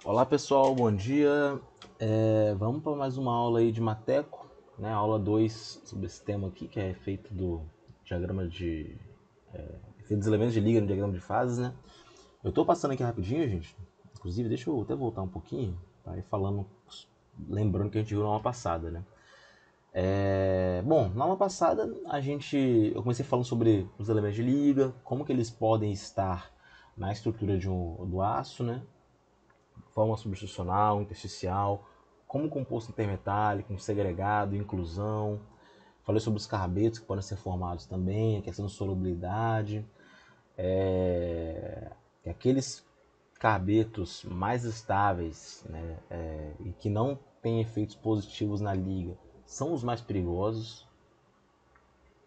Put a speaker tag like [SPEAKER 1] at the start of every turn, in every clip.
[SPEAKER 1] Olá pessoal, bom dia. Vamos para mais uma aula aí de Mateco, né? Aula 2 sobre esse tema aqui, que é efeito do diagrama de efeito dos elementos de liga no diagrama de fases, né? Eu estou passando aqui rapidinho, gente. Inclusive, deixa eu até voltar um pouquinho, para ir falando, lembrando que a gente viu na aula passada, né? Bom, na aula passada eu comecei falando sobre os elementos de liga, como que eles podem estar na estrutura do aço, né? Forma substitucional, intersticial, como composto intermetálico, segregado, inclusão. Falei sobre os carbetos que podem ser formados também, a questão de solubilidade. Aqueles carbetos mais estáveis, né, e que não têm efeitos positivos na liga são os mais perigosos,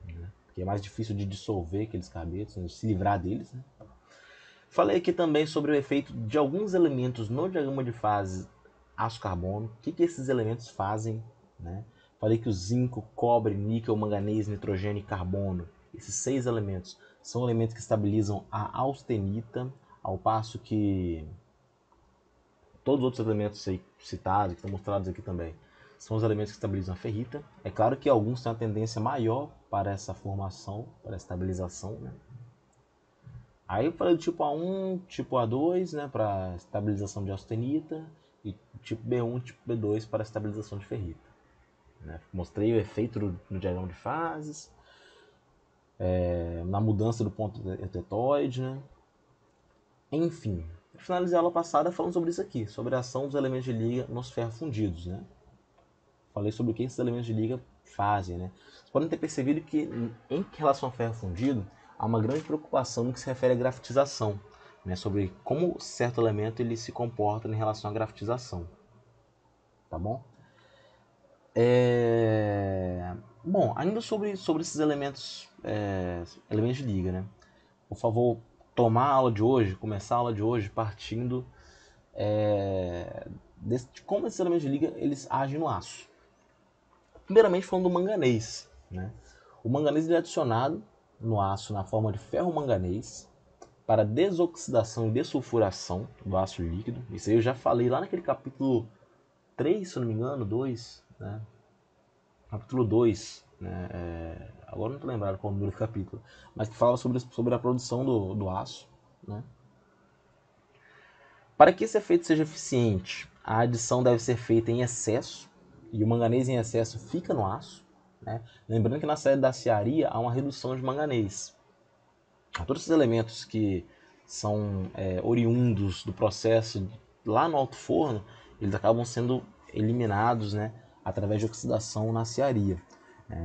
[SPEAKER 1] né, porque é mais difícil de dissolver aqueles carbetos, né, de se livrar deles. Né. Falei aqui também sobre o efeito de alguns elementos no diagrama de fase aço-carbono, o que esses elementos fazem, né? Falei que o zinco, cobre, níquel, manganês, nitrogênio e carbono, esses 6 elementos, são elementos que estabilizam a austenita, ao passo que todos os outros elementos citados, que estão mostrados aqui também, são os elementos que estabilizam a ferrita. É claro que alguns têm uma tendência maior para essa formação, para a estabilização, né? Aí eu falei do tipo A1, tipo A2, né, para estabilização de austenita, e tipo B1, tipo B2 para estabilização de ferrita. Né? Mostrei o efeito no diagrama de fases, na mudança do ponto eutetoide, né? Enfim, finalizei a aula passada falando sobre isso aqui, sobre a ação dos elementos de liga nos ferrofundidos, né? Falei sobre o que esses elementos de liga fazem, né? Vocês podem ter percebido que, em relação ao ferro fundido, há uma grande preocupação no que se refere à grafitização, né? Sobre como certo elemento ele se comporta em relação à grafitização, tá bom? Bom, ainda sobre esses elementos de liga, né? Por favor, tomar a aula de hoje, começar a aula de hoje partindo de como esses elementos de liga eles agem no aço. Primeiramente falando do manganês, né? O manganês ele é adicionado no aço na forma de ferro-manganês para desoxidação e dessulfuração do aço líquido. Isso aí eu já falei lá naquele capítulo 3, se eu não me engano, 2, né? Capítulo 2, né? Agora não estou lembrado qual é o número do capítulo, mas que fala sobre a produção do aço, né? Para que esse efeito seja eficiente, a adição deve ser feita em excesso, e o manganês em excesso fica no aço. Né? Lembrando que na saída da aciaria há uma redução de manganês. Todos esses elementos que são oriundos do processo lá no alto forno, eles acabam sendo eliminados, né, através de oxidação na aciaria.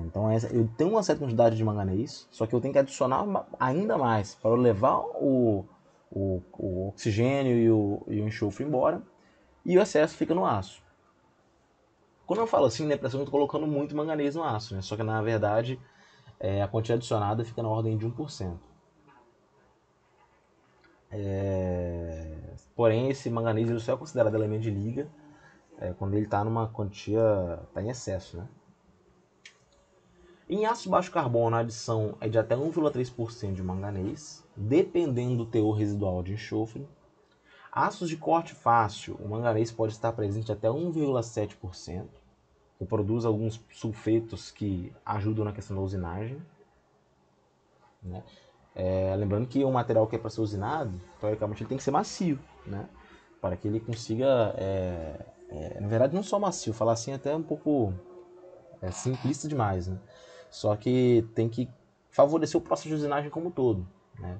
[SPEAKER 1] Então eu tenho uma certa quantidade de manganês, só que eu tenho que adicionar ainda mais para levar o oxigênio e o enxofre embora, e o excesso fica no aço. Quando eu falo assim, né, parece que eu estou colocando muito manganês no aço, né? Só que na verdade a quantidade adicionada fica na ordem de 1%. Porém, esse manganês ele só é considerado elemento de liga quando ele está numa quantia, está em excesso. Né? Em ácido baixo carbono, a adição é de até 1,3% de manganês, dependendo do teor residual de enxofre. Ácidos de corte fácil, o manganês pode estar presente até 1,7%, que produz alguns sulfetos que ajudam na questão da usinagem. Né? Lembrando que o material que é para ser usinado, teoricamente ele tem que ser macio, né? Para que ele consiga, na verdade não só macio, falar assim até um pouco simplista demais, né? Só que tem que favorecer o processo de usinagem como um todo, né?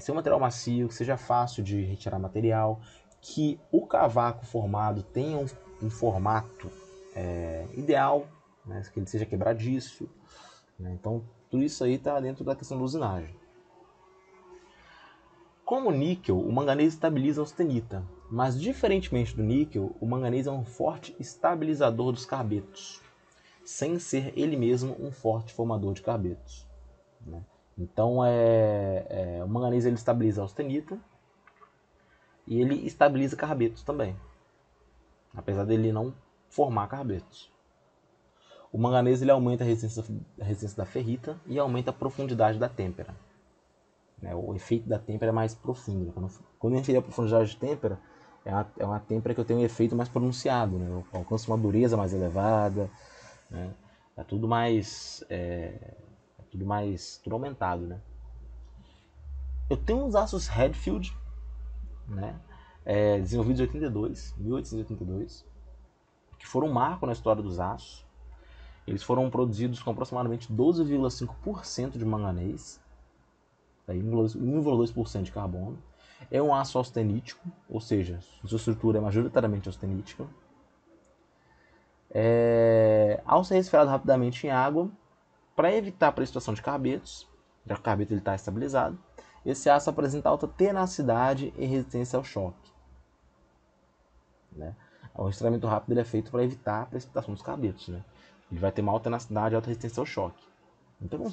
[SPEAKER 1] Ser um material macio, que seja fácil de retirar material, que o cavaco formado tenha um formato ideal, né? Que ele seja quebradiço, né? Então tudo isso aí está dentro da questão da usinagem. Como o níquel, o manganês estabiliza a austenita, mas diferentemente do níquel, o manganês é um forte estabilizador dos carbetos, sem ser ele mesmo um forte formador de carbetos. Né? Então, o manganês ele estabiliza a austenita e ele estabiliza carbetos também, apesar dele não formar carbetos. O manganês ele aumenta a resistência da ferrita e aumenta a profundidade da têmpera. O efeito da têmpera é mais profundo. Quando a gente tem a profundidade de têmpera, é uma têmpera que eu tenho um efeito mais pronunciado, né? Eu alcanço uma dureza mais elevada, né? É tudo mais, tudo aumentado, né? Eu tenho uns aços Redfield, né? Desenvolvidos em 1882, que foram um marco na história dos aços. Eles foram produzidos com aproximadamente 12,5% de manganês, 1,2% de carbono. É um aço austenítico, ou seja, sua estrutura é majoritariamente austenítica. Ao ser resfriado rapidamente em água, para evitar a precipitação de carbetos, já que o carbeto está estabilizado, esse aço apresenta alta tenacidade e resistência ao choque. Né? O resfriamento rápido ele é feito para evitar a precipitação dos carbetos. Né? Ele vai ter uma alta tenacidade e alta resistência ao choque. Então, como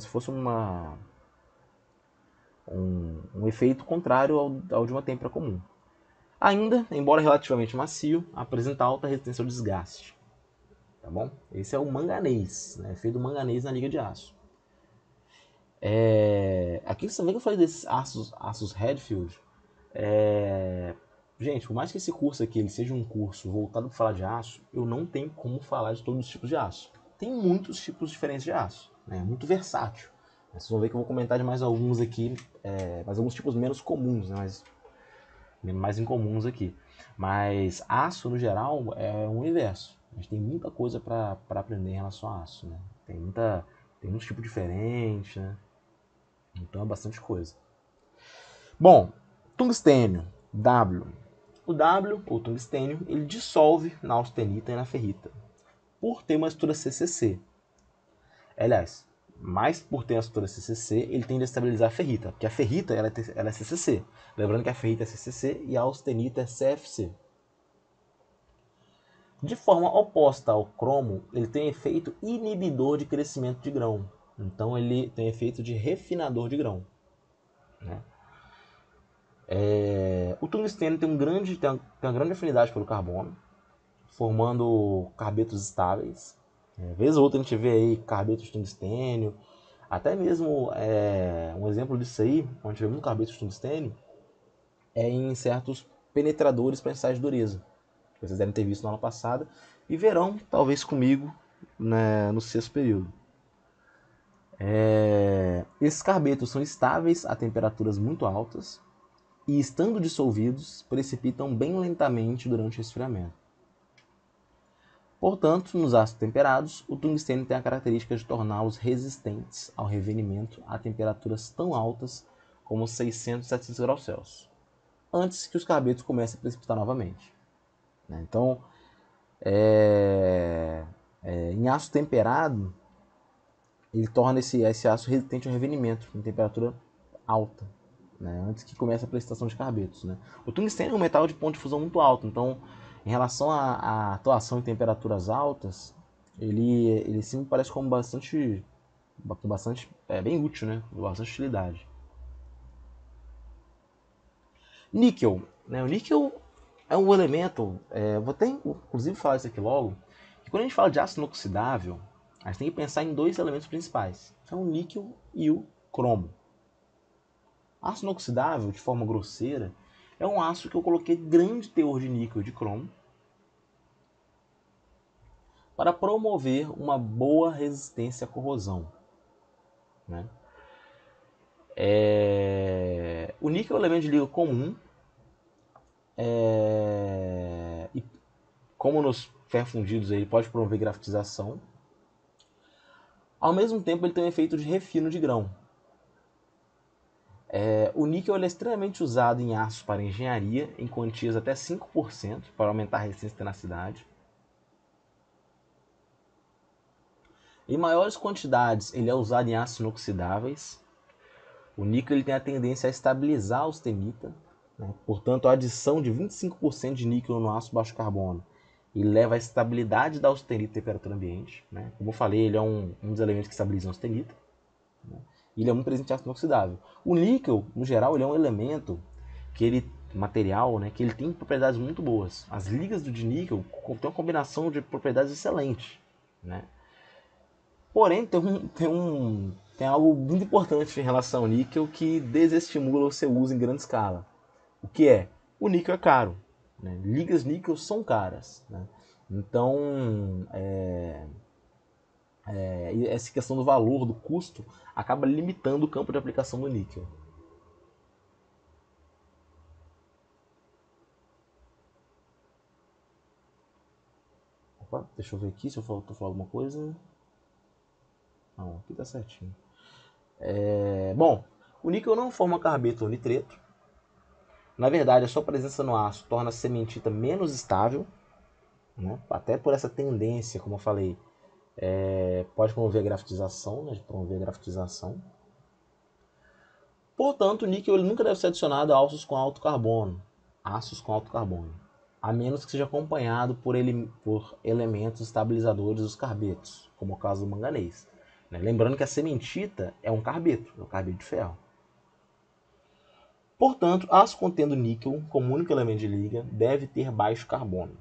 [SPEAKER 1] se fosse um efeito contrário ao de uma têmpera comum. Ainda, embora relativamente macio, apresenta alta resistência ao desgaste. Tá bom? Esse é o manganês, né? Efeito do manganês na liga de aço. Aqui você vê que eu falei desses aços Redfield. Gente, por mais que esse curso aqui ele seja um curso voltado para falar de aço, eu não tenho como falar de todos os tipos de aço. Tem muitos tipos diferentes de aço, né? É muito versátil. Vocês vão ver que eu vou comentar de mais alguns aqui, mais alguns tipos menos comuns, né? Mais incomuns aqui. Mas aço, no geral, é um universo. A gente tem muita coisa para aprender em relação a aço, né? Tem muitos tipos diferentes, né? Então é bastante coisa. Bom, tungstênio, W. O W, ou tungstênio, ele dissolve na austenita e na ferrita, por ter uma estrutura CCC. Aliás, mais por ter uma estrutura CCC, ele tende a estabilizar a ferrita, porque a ferrita ela é CCC. Lembrando que a ferrita é CCC e a austenita é CFC. De forma oposta ao cromo, ele tem efeito inibidor de crescimento de grão. Então ele tem efeito de refinador de grão. Né? O tungstênio tem uma grande afinidade pelo carbono, formando carbetos estáveis. Vez ou outra a gente vê aí carbetos de tungstênio. Até mesmo um exemplo disso aí, onde a gente vê muito carbeto de tungstênio, é em certos penetradores para ensaios de dureza. Vocês devem ter visto no ano passado e verão, talvez comigo, né, no sexto período. Esses carbetos são estáveis a temperaturas muito altas e, estando dissolvidos, precipitam bem lentamente durante o resfriamento. Portanto, nos ácidos temperados, o tungstênio tem a característica de torná-los resistentes ao revenimento a temperaturas tão altas como 600 e 700 graus Celsius, antes que os carbetos comecem a precipitar novamente. Então, em ácido temperado, ele torna esse aço resistente ao revenimento em temperatura alta, né, antes que comece a precipitação de carbetos. Né. O tungstênio é um metal de ponto de fusão muito alto, então, em relação à atuação em temperaturas altas, ele sim parece como bastante bem útil, né, bastante utilidade. Níquel. Né, o níquel é um elemento, vou até inclusive falar isso aqui logo, que quando a gente fala de ácido inoxidável, a gente tem que pensar em dois elementos principais, que são o níquel e o cromo. Aço inoxidável, de forma grosseira, é um aço que eu coloquei grande teor de níquel e de cromo para promover uma boa resistência à corrosão. Né? O níquel é um elemento de liga comum, e como nos ferro-fundidos ele pode promover grafitização. Ao mesmo tempo, ele tem um efeito de refino de grão. O níquel é extremamente usado em aços para engenharia, em quantias até 5%, para aumentar a resistência e tenacidade. Em maiores quantidades, ele é usado em aços inoxidáveis. O níquel ele tem a tendência a estabilizar a austenita, né? Portanto, a adição de 25% de níquel no aço baixo carbono ele leva à estabilidade da austenita em temperatura ambiente. Né? Como eu falei, ele é um dos elementos que estabilizam a austenita. Né? E ele é muito presente em aço inoxidável. O níquel, no geral, ele é um elemento material, né, que ele tem propriedades muito boas. As ligas de níquel têm uma combinação de propriedades excelentes. Né? Porém, tem tem algo muito importante em relação ao níquel que desestimula o seu uso em grande escala. O que é? O níquel é caro. Né? Ligas níquel são caras. Né? Então, essa questão do valor, do custo, acaba limitando o campo de aplicação do níquel. Opa, deixa eu ver aqui se eu tô falando alguma coisa. Não, aqui tá certinho. Bom, o níquel não forma carbeto ou nitreto. Na verdade, a sua presença no aço torna a cementita menos estável, né? Até por essa tendência, como eu falei, pode promover a grafitização, né? Promover a grafitização. Portanto, o níquel ele nunca deve ser adicionado a aços com alto carbono, a menos que seja acompanhado por elementos estabilizadores dos carbetos, como o caso do manganês. Né? Lembrando que a cementita é um carbeto de ferro. Portanto, aço contendo níquel como único elemento de liga deve ter baixo carbono.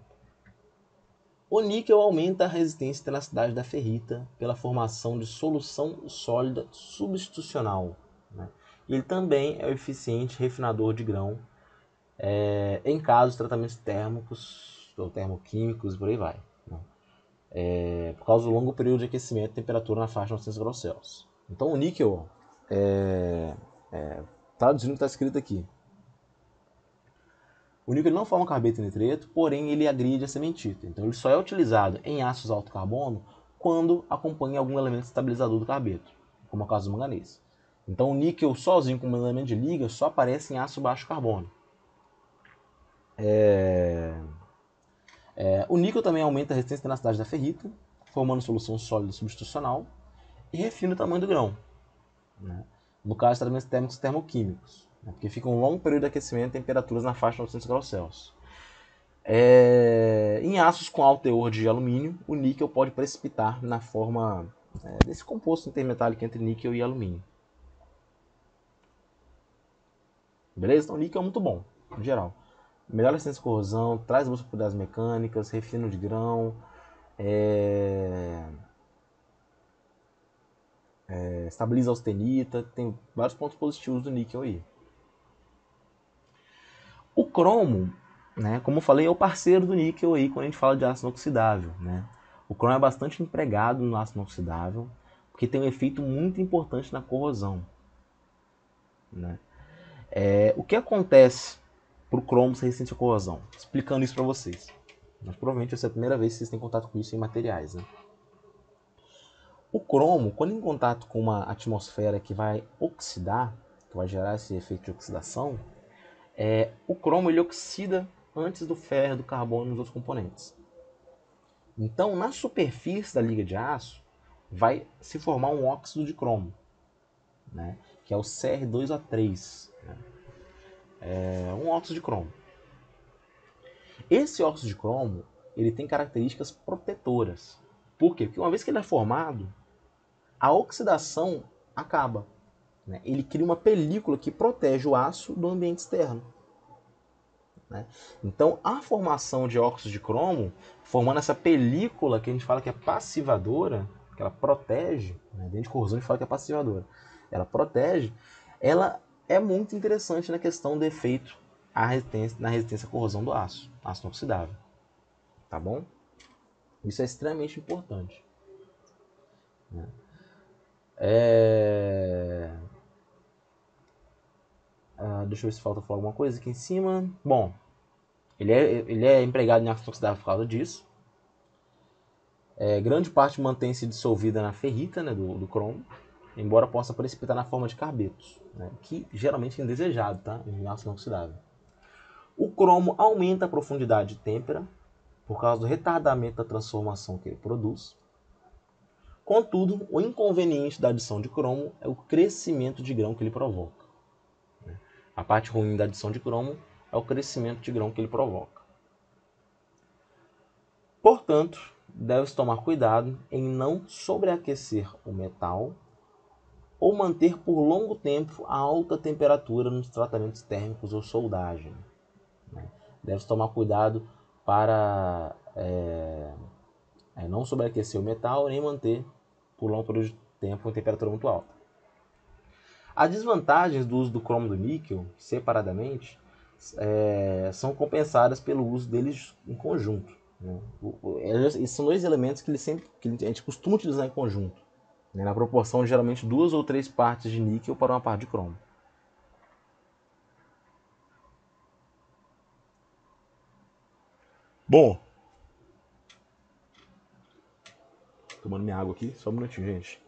[SPEAKER 1] O níquel aumenta a resistência e tenacidade da ferrita pela formação de solução sólida substitucional. Né? Ele também é um eficiente refinador de grão em casos de tratamentos térmicos ou termoquímicos e por aí vai. Né? Por causa do longo período de aquecimento e temperatura na faixa de 900 graus Celsius. Então o níquel, traduzindo o que está escrito aqui, o níquel não forma carbeto e nitreto, porém ele agride a cementita. Então ele só é utilizado em aços alto carbono quando acompanha algum elemento estabilizador do carbeto, como é o caso do manganês. Então o níquel sozinho como elemento de liga só aparece em aço baixo carbono. O níquel também aumenta a resistência e tenacidade da ferrita, formando solução sólida substitucional e refina o tamanho do grão. Né? No caso de tratamentos térmicos e termoquímicos, né? Porque fica um longo período de aquecimento e temperaturas na faixa de 900 graus Celsius. Em aços com alto teor de alumínio, o níquel pode precipitar na forma desse composto intermetálico entre níquel e alumínio. Beleza? Então, o níquel é muito bom, em geral. Melhora a resistência à corrosão, traz boas propriedades mecânicas, refino de grão, estabiliza a austenita, tem vários pontos positivos do níquel aí. O cromo, né, como eu falei, é o parceiro do níquel aí quando a gente fala de aço inoxidável. Né? O cromo é bastante empregado no aço inoxidável, porque tem um efeito muito importante na corrosão. Né? O que acontece para o cromo ser resistente à corrosão? Explicando isso para vocês. Mas provavelmente essa é a primeira vez que vocês têm contato com isso em materiais. Né? O cromo, quando em contato com uma atmosfera que vai oxidar, que vai gerar esse efeito de oxidação, o cromo ele oxida antes do ferro, do carbono e dos outros componentes. Então, na superfície da liga de aço, vai se formar um óxido de cromo, né? Que é o Cr2O3. Né? É um óxido de cromo. Esse óxido de cromo ele tem características protetoras. Por quê? Porque uma vez que ele é formado, a oxidação acaba. Né? Ele cria uma película que protege o aço do ambiente externo. Né? Então, a formação de óxido de cromo, formando essa película que a gente fala que é passivadora, que ela protege, né? Dentro de corrosão a gente fala que é passivadora, ela protege, ela é muito interessante na questão do efeito na resistência à corrosão do aço inoxidável. Tá bom? Isso é extremamente importante. Né? Deixa eu ver se falta falar alguma coisa aqui em cima. Bom, ele é empregado em aço inoxidável por causa disso. Grande parte mantém-se dissolvida na ferrita, né, do cromo, embora possa precipitar na forma de carbetos, né, que geralmente é indesejado, tá, em aço inoxidável. O cromo aumenta a profundidade de têmpera por causa do retardamento da transformação que ele produz. Contudo, o inconveniente da adição de cromo é o crescimento de grão que ele provoca. A parte ruim da adição de cromo é o crescimento de grão que ele provoca. Portanto, deve-se tomar cuidado em não sobreaquecer o metal ou manter por longo tempo a alta temperatura nos tratamentos térmicos ou soldagem. Deve-se tomar cuidado para não sobreaquecer o metal nem manter por longo período de tempo em temperatura muito alta. As desvantagens do uso do cromo e do níquel, separadamente, são compensadas pelo uso deles em conjunto. Né? Esses são dois elementos que a gente costuma utilizar em conjunto, né? Na proporção de geralmente 2 ou 3 partes de níquel para uma parte de cromo. Bom, tomando minha água aqui, só um minutinho, gente.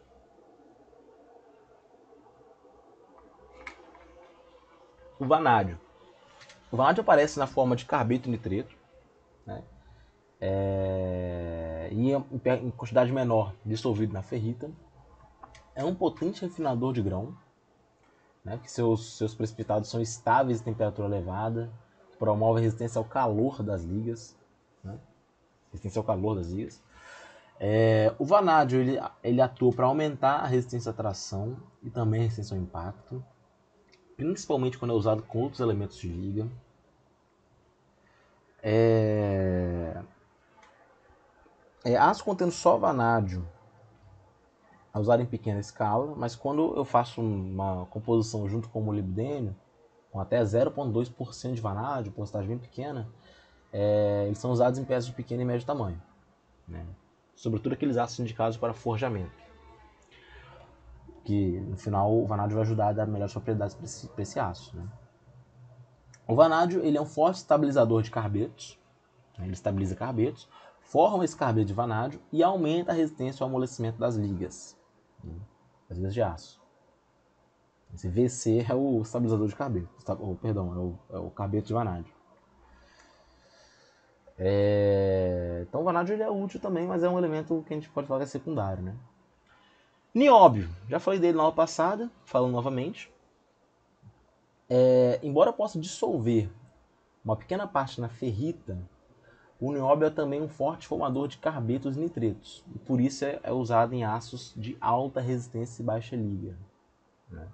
[SPEAKER 1] O vanádio. O vanádio aparece na forma de carbeto nitreto, né? E em quantidade menor dissolvido na ferrita. É um potente refinador de grão, né? Que seus precipitados são estáveis em temperatura elevada, promove a resistência ao calor das ligas, né? Resistência ao calor das ligas. O vanádio ele atua para aumentar a resistência à tração e também a resistência ao impacto, principalmente quando é usado com outros elementos de liga. Aço contendo só vanádio é usado em pequena escala, mas quando eu faço uma composição junto com o molibdênio, com até 0,2% de vanádio, porcentagem bem pequena, eles são usados em peças de pequeno e médio tamanho, né? Sobretudo aqueles aços indicados para forjamento, que no final o vanádio vai ajudar a dar melhores propriedades para esse aço, né? O vanádio ele é um forte estabilizador de carbetos, né? Ele estabiliza carbetos, forma esse carbeto de vanádio e aumenta a resistência ao amolecimento das ligas, né? Das ligas de aço. Esse VC é o estabilizador de carbeto, é o carbeto de vanádio. Então o vanádio ele é útil também, mas é um elemento que a gente pode falar que é secundário, né? Nióbio, já falei dele na aula passada, falando novamente. Embora possa dissolver uma pequena parte na ferrita, o nióbio é também um forte formador de carbetos e nitretos, e por isso é usado em aços de alta resistência e baixa liga, né?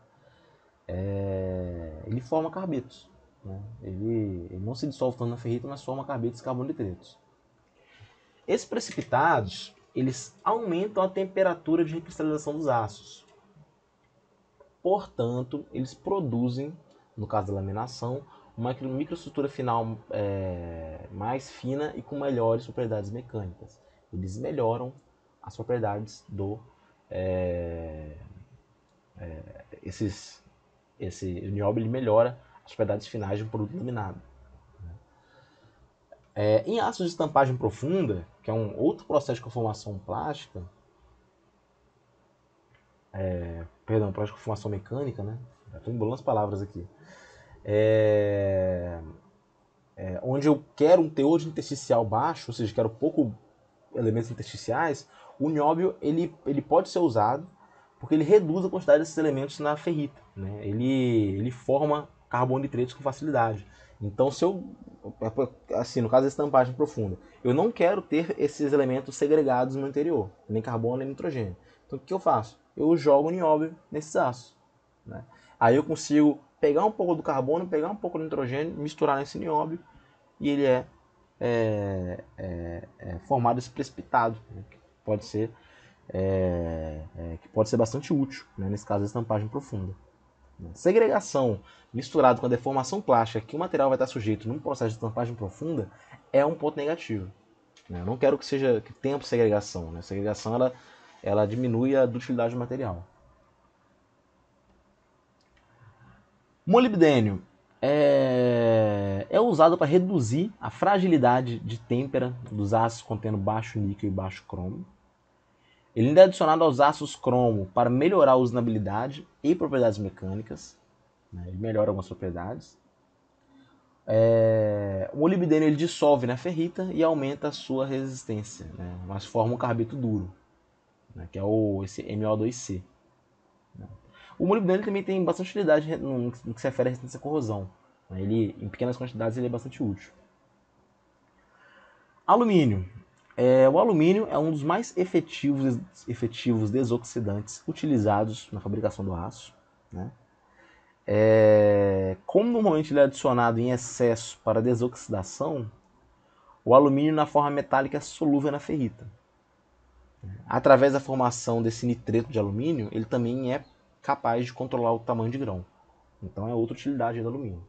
[SPEAKER 1] Ele forma carbetos, né? Ele não se dissolve tanto na ferrita, mas forma carbetos e carbonitretos. Esses precipitados eles aumentam a temperatura de recristalização dos aços. Portanto, eles produzem, no caso da laminação, uma microestrutura final mais fina e com melhores propriedades mecânicas. Eles melhoram as propriedades esse nióbio ele melhora as propriedades finais de um produto laminado. Em aços de estampagem profunda, que é um outro processo de conformação plástica, processo de conformação mecânica, né? Já estou embolando as palavras aqui. Onde eu quero um teor de intersticial baixo, ou seja, quero pouco elementos intersticiais, o nióbio ele pode ser usado porque ele reduz a quantidade desses elementos na ferrita, né? Ele forma carbonitretos com facilidade. Então, se eu, assim, no caso da estampagem profunda, eu não quero ter esses elementos segregados no interior, nem carbono nem nitrogênio. Então, o que eu faço? Eu jogo nióbio nesses aços, né? Aí eu consigo pegar um pouco do carbono, pegar um pouco do nitrogênio, misturar nesse nióbio e ele formado esse precipitado, né? Que pode ser bastante útil, né? Nesse caso da estampagem profunda. Segregação misturado com a deformação plástica que o material vai estar sujeito num processo de estampagem profunda é um ponto negativo, né? Eu não quero que tenha segregação, né? A segregação ela diminui a dutilidade do material. Molibdênio é usado para reduzir a fragilidade de têmpera dos aços contendo baixo níquel e baixo cromo. Ele ainda é adicionado aos aços cromo para melhorar a usabilidade e propriedades mecânicas, né? Ele melhora algumas propriedades. O molibdênio ele dissolve na ferrita e aumenta a sua resistência, né? Mas forma um carbeto duro, né? Que é esse MO2C. Né? O molibdênio também tem bastante utilidade no que se refere à resistência à corrosão. Ele, em pequenas quantidades ele é bastante útil. Alumínio. O alumínio é um dos mais efetivos desoxidantes utilizados na fabricação do aço, né? Como normalmente ele é adicionado em excesso para desoxidação, o alumínio na forma metálica é solúvel na ferrita. Através da formação desse nitreto de alumínio, ele também é capaz de controlar o tamanho de grão. Então é outra utilidade do alumínio.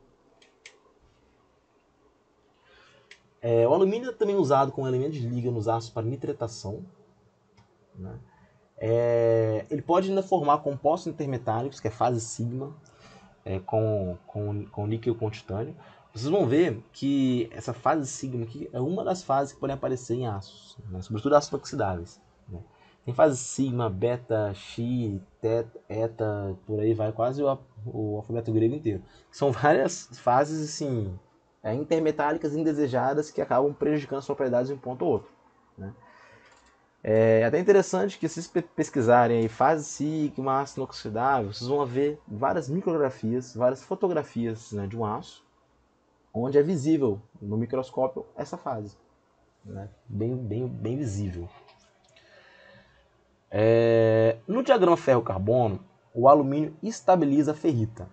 [SPEAKER 1] O alumínio é também usado como elemento de liga nos aços para nitratação, né? Ele pode ainda formar compostos intermetálicos, que é fase sigma, com níquel com titânio. Vocês vão ver que essa fase sigma aqui é uma das fases que podem aparecer em aços, né? Sobretudo aços inoxidáveis, né? Tem fase sigma, beta, xi, teta, eta, por aí vai quase o alfabeto grego inteiro. São várias fases assim, intermetálicas indesejadas que acabam prejudicando as propriedades de um ponto ou outro, né? É até interessante que, se vocês pesquisarem aí fase sigma, aço inoxidável, vocês vão ver várias micrografias, várias fotografias, né, de um aço, onde é visível no microscópio essa fase, né, bem visível. No diagrama ferro-carbono, o alumínio estabiliza a ferrita.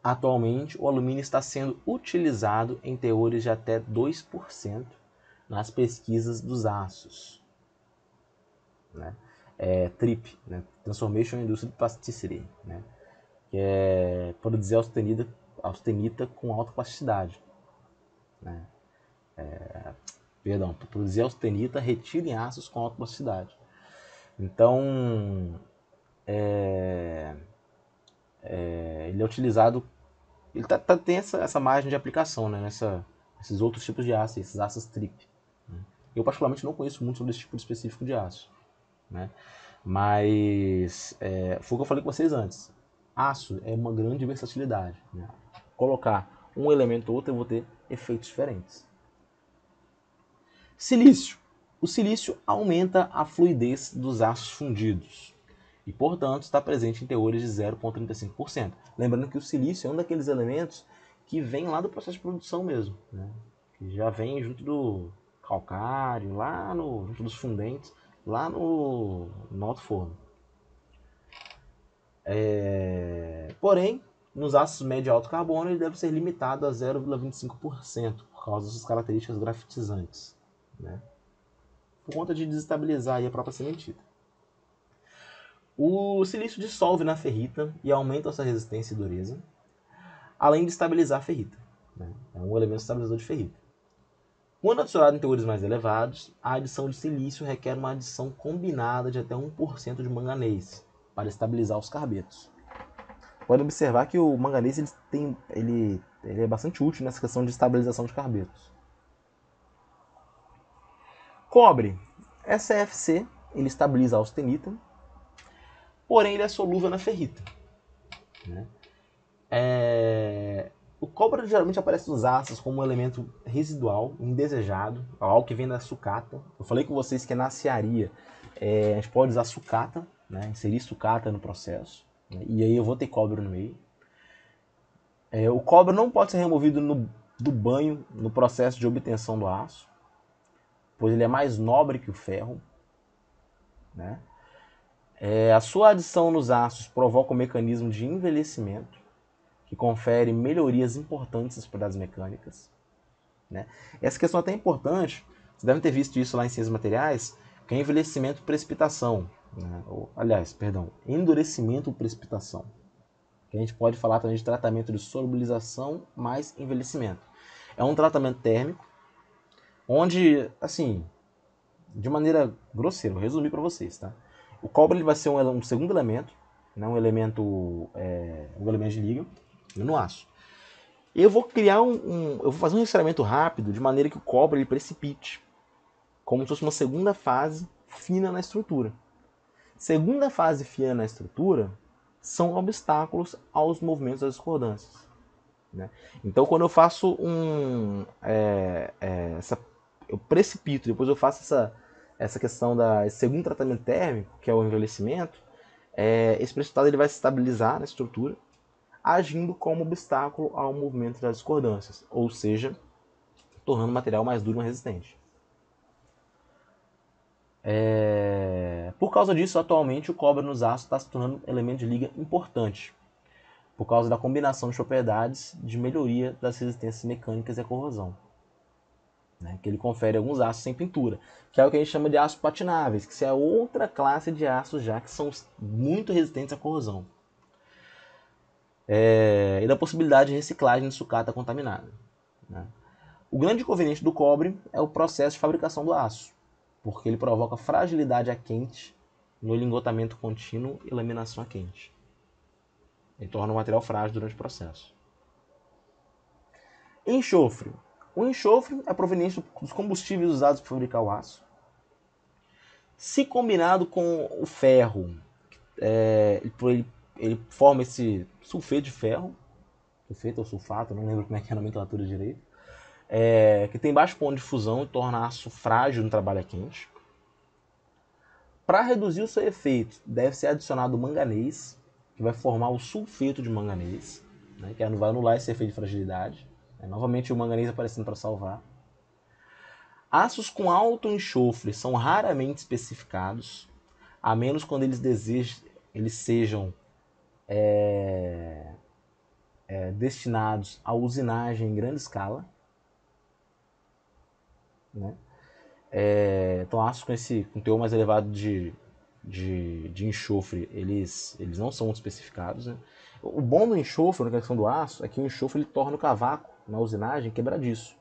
[SPEAKER 1] Atualmente, o alumínio está sendo utilizado em teores de até 2% nas pesquisas dos aços, né? TRIP, né? Transformation Industrial Plasticity, né? Que é produzir austenita com alta plasticidade, né? Produzir austenita retida em aços com alta plasticidade. Então, ele é utilizado, ele tem essa margem de aplicação, né? Esses outros tipos de aço, esses aços TRIP, né? Eu particularmente não conheço muito sobre esse tipo específico de aço, né? Mas foi o que eu falei com vocês antes. Aço é uma grande versatilidade, né? Colocar um elemento ou outro, eu vou ter efeitos diferentes. Silício. O silício aumenta a fluidez dos aços fundidos e, portanto, está presente em teores de 0,35%. Lembrando que o silício é um daqueles elementos que vem lá do processo de produção mesmo, né? Que já vem junto do calcário, junto dos fundentes, lá no alto forno. Porém, nos ácidos médio e alto carbono, ele deve ser limitado a 0,25% por causa das suas características grafitizantes, né? Por conta de desestabilizar aí a própria cementita. O silício dissolve na ferrita e aumenta a sua resistência e dureza, além de estabilizar a ferrita, né? É um elemento estabilizador de ferrita. Quando adicionado em teores mais elevados, a adição de silício requer uma adição combinada de até 1% de manganês para estabilizar os carbetos. Pode observar que o manganês ele é bastante útil nessa questão de estabilização de carbetos. Cobre. SFC, ele estabiliza a austenita, porém ele é solúvel na ferrita, né? O cobre geralmente aparece nos aços como um elemento residual, indesejado, algo que vem da sucata. Eu falei com vocês que na aciaria a gente pode usar sucata, né? Inserir sucata no processo, né? E aí eu vou ter cobre no meio. O cobre não pode ser removido do banho no processo de obtenção do aço, pois ele é mais nobre que o ferro, né? A sua adição nos aços provoca um mecanismo de envelhecimento que confere melhorias importantes às propriedades mecânicas, né? Essa questão é até importante, vocês devem ter visto isso lá em ciências materiais, que é envelhecimento precipitação, né? Endurecimento precipitação. Que a gente pode falar também de tratamento de solubilização mais envelhecimento. É um tratamento térmico, onde, assim, de maneira grosseira, vou resumir para vocês, tá? O cobre ele vai ser um segundo elemento, né? um elemento de liga no aço. Eu vou criar eu vou fazer um resfriamento rápido de maneira que o cobre ele precipite, como se fosse uma segunda fase fina na estrutura. Segunda fase fina na estrutura são obstáculos aos movimentos das discordâncias, né? Então, quando eu faço eu precipito, depois eu faço essa questão esse segundo tratamento térmico, que é o envelhecimento, esse precipitado ele vai se estabilizar na estrutura, agindo como obstáculo ao movimento das discordâncias, ou seja, tornando o material mais duro e mais resistente. Por causa disso, atualmente o cobre nos aços está se tornando um elemento de liga importante, por causa da combinação de propriedades de melhoria das resistências mecânicas e a corrosão. né, que ele confere alguns aços sem pintura, que é o que a gente chama de aços patináveis, que é outra classe de aços já que são muito resistentes à corrosão. E da possibilidade de reciclagem de sucata contaminada, né? O grande inconveniente do cobre é o processo de fabricação do aço, porque ele provoca fragilidade a quente no lingotamento contínuo e laminação a quente. Ele torna o material frágil durante o processo. Enxofre. O enxofre é proveniente dos combustíveis usados para fabricar o aço. Se combinado com o ferro, ele forma esse sulfeto de ferro, sulfeto ou sulfato, não lembro como é que é a nomenclatura direito, que tem baixo ponto de fusão e torna aço frágil no trabalho a quente. Para reduzir o seu efeito, deve ser adicionado manganês, que vai formar o sulfeto de manganês, né, que vai anular esse efeito de fragilidade. Novamente o manganês aparecendo para salvar. Aços com alto enxofre são raramente especificados, a menos quando eles sejam destinados à usinagem em grande escala, né? Então aços com teor mais elevado de enxofre, eles não são especificados, né? O bom do enxofre, na questão do aço, é que o enxofre ele torna o cavaco na usinagem quebradiço.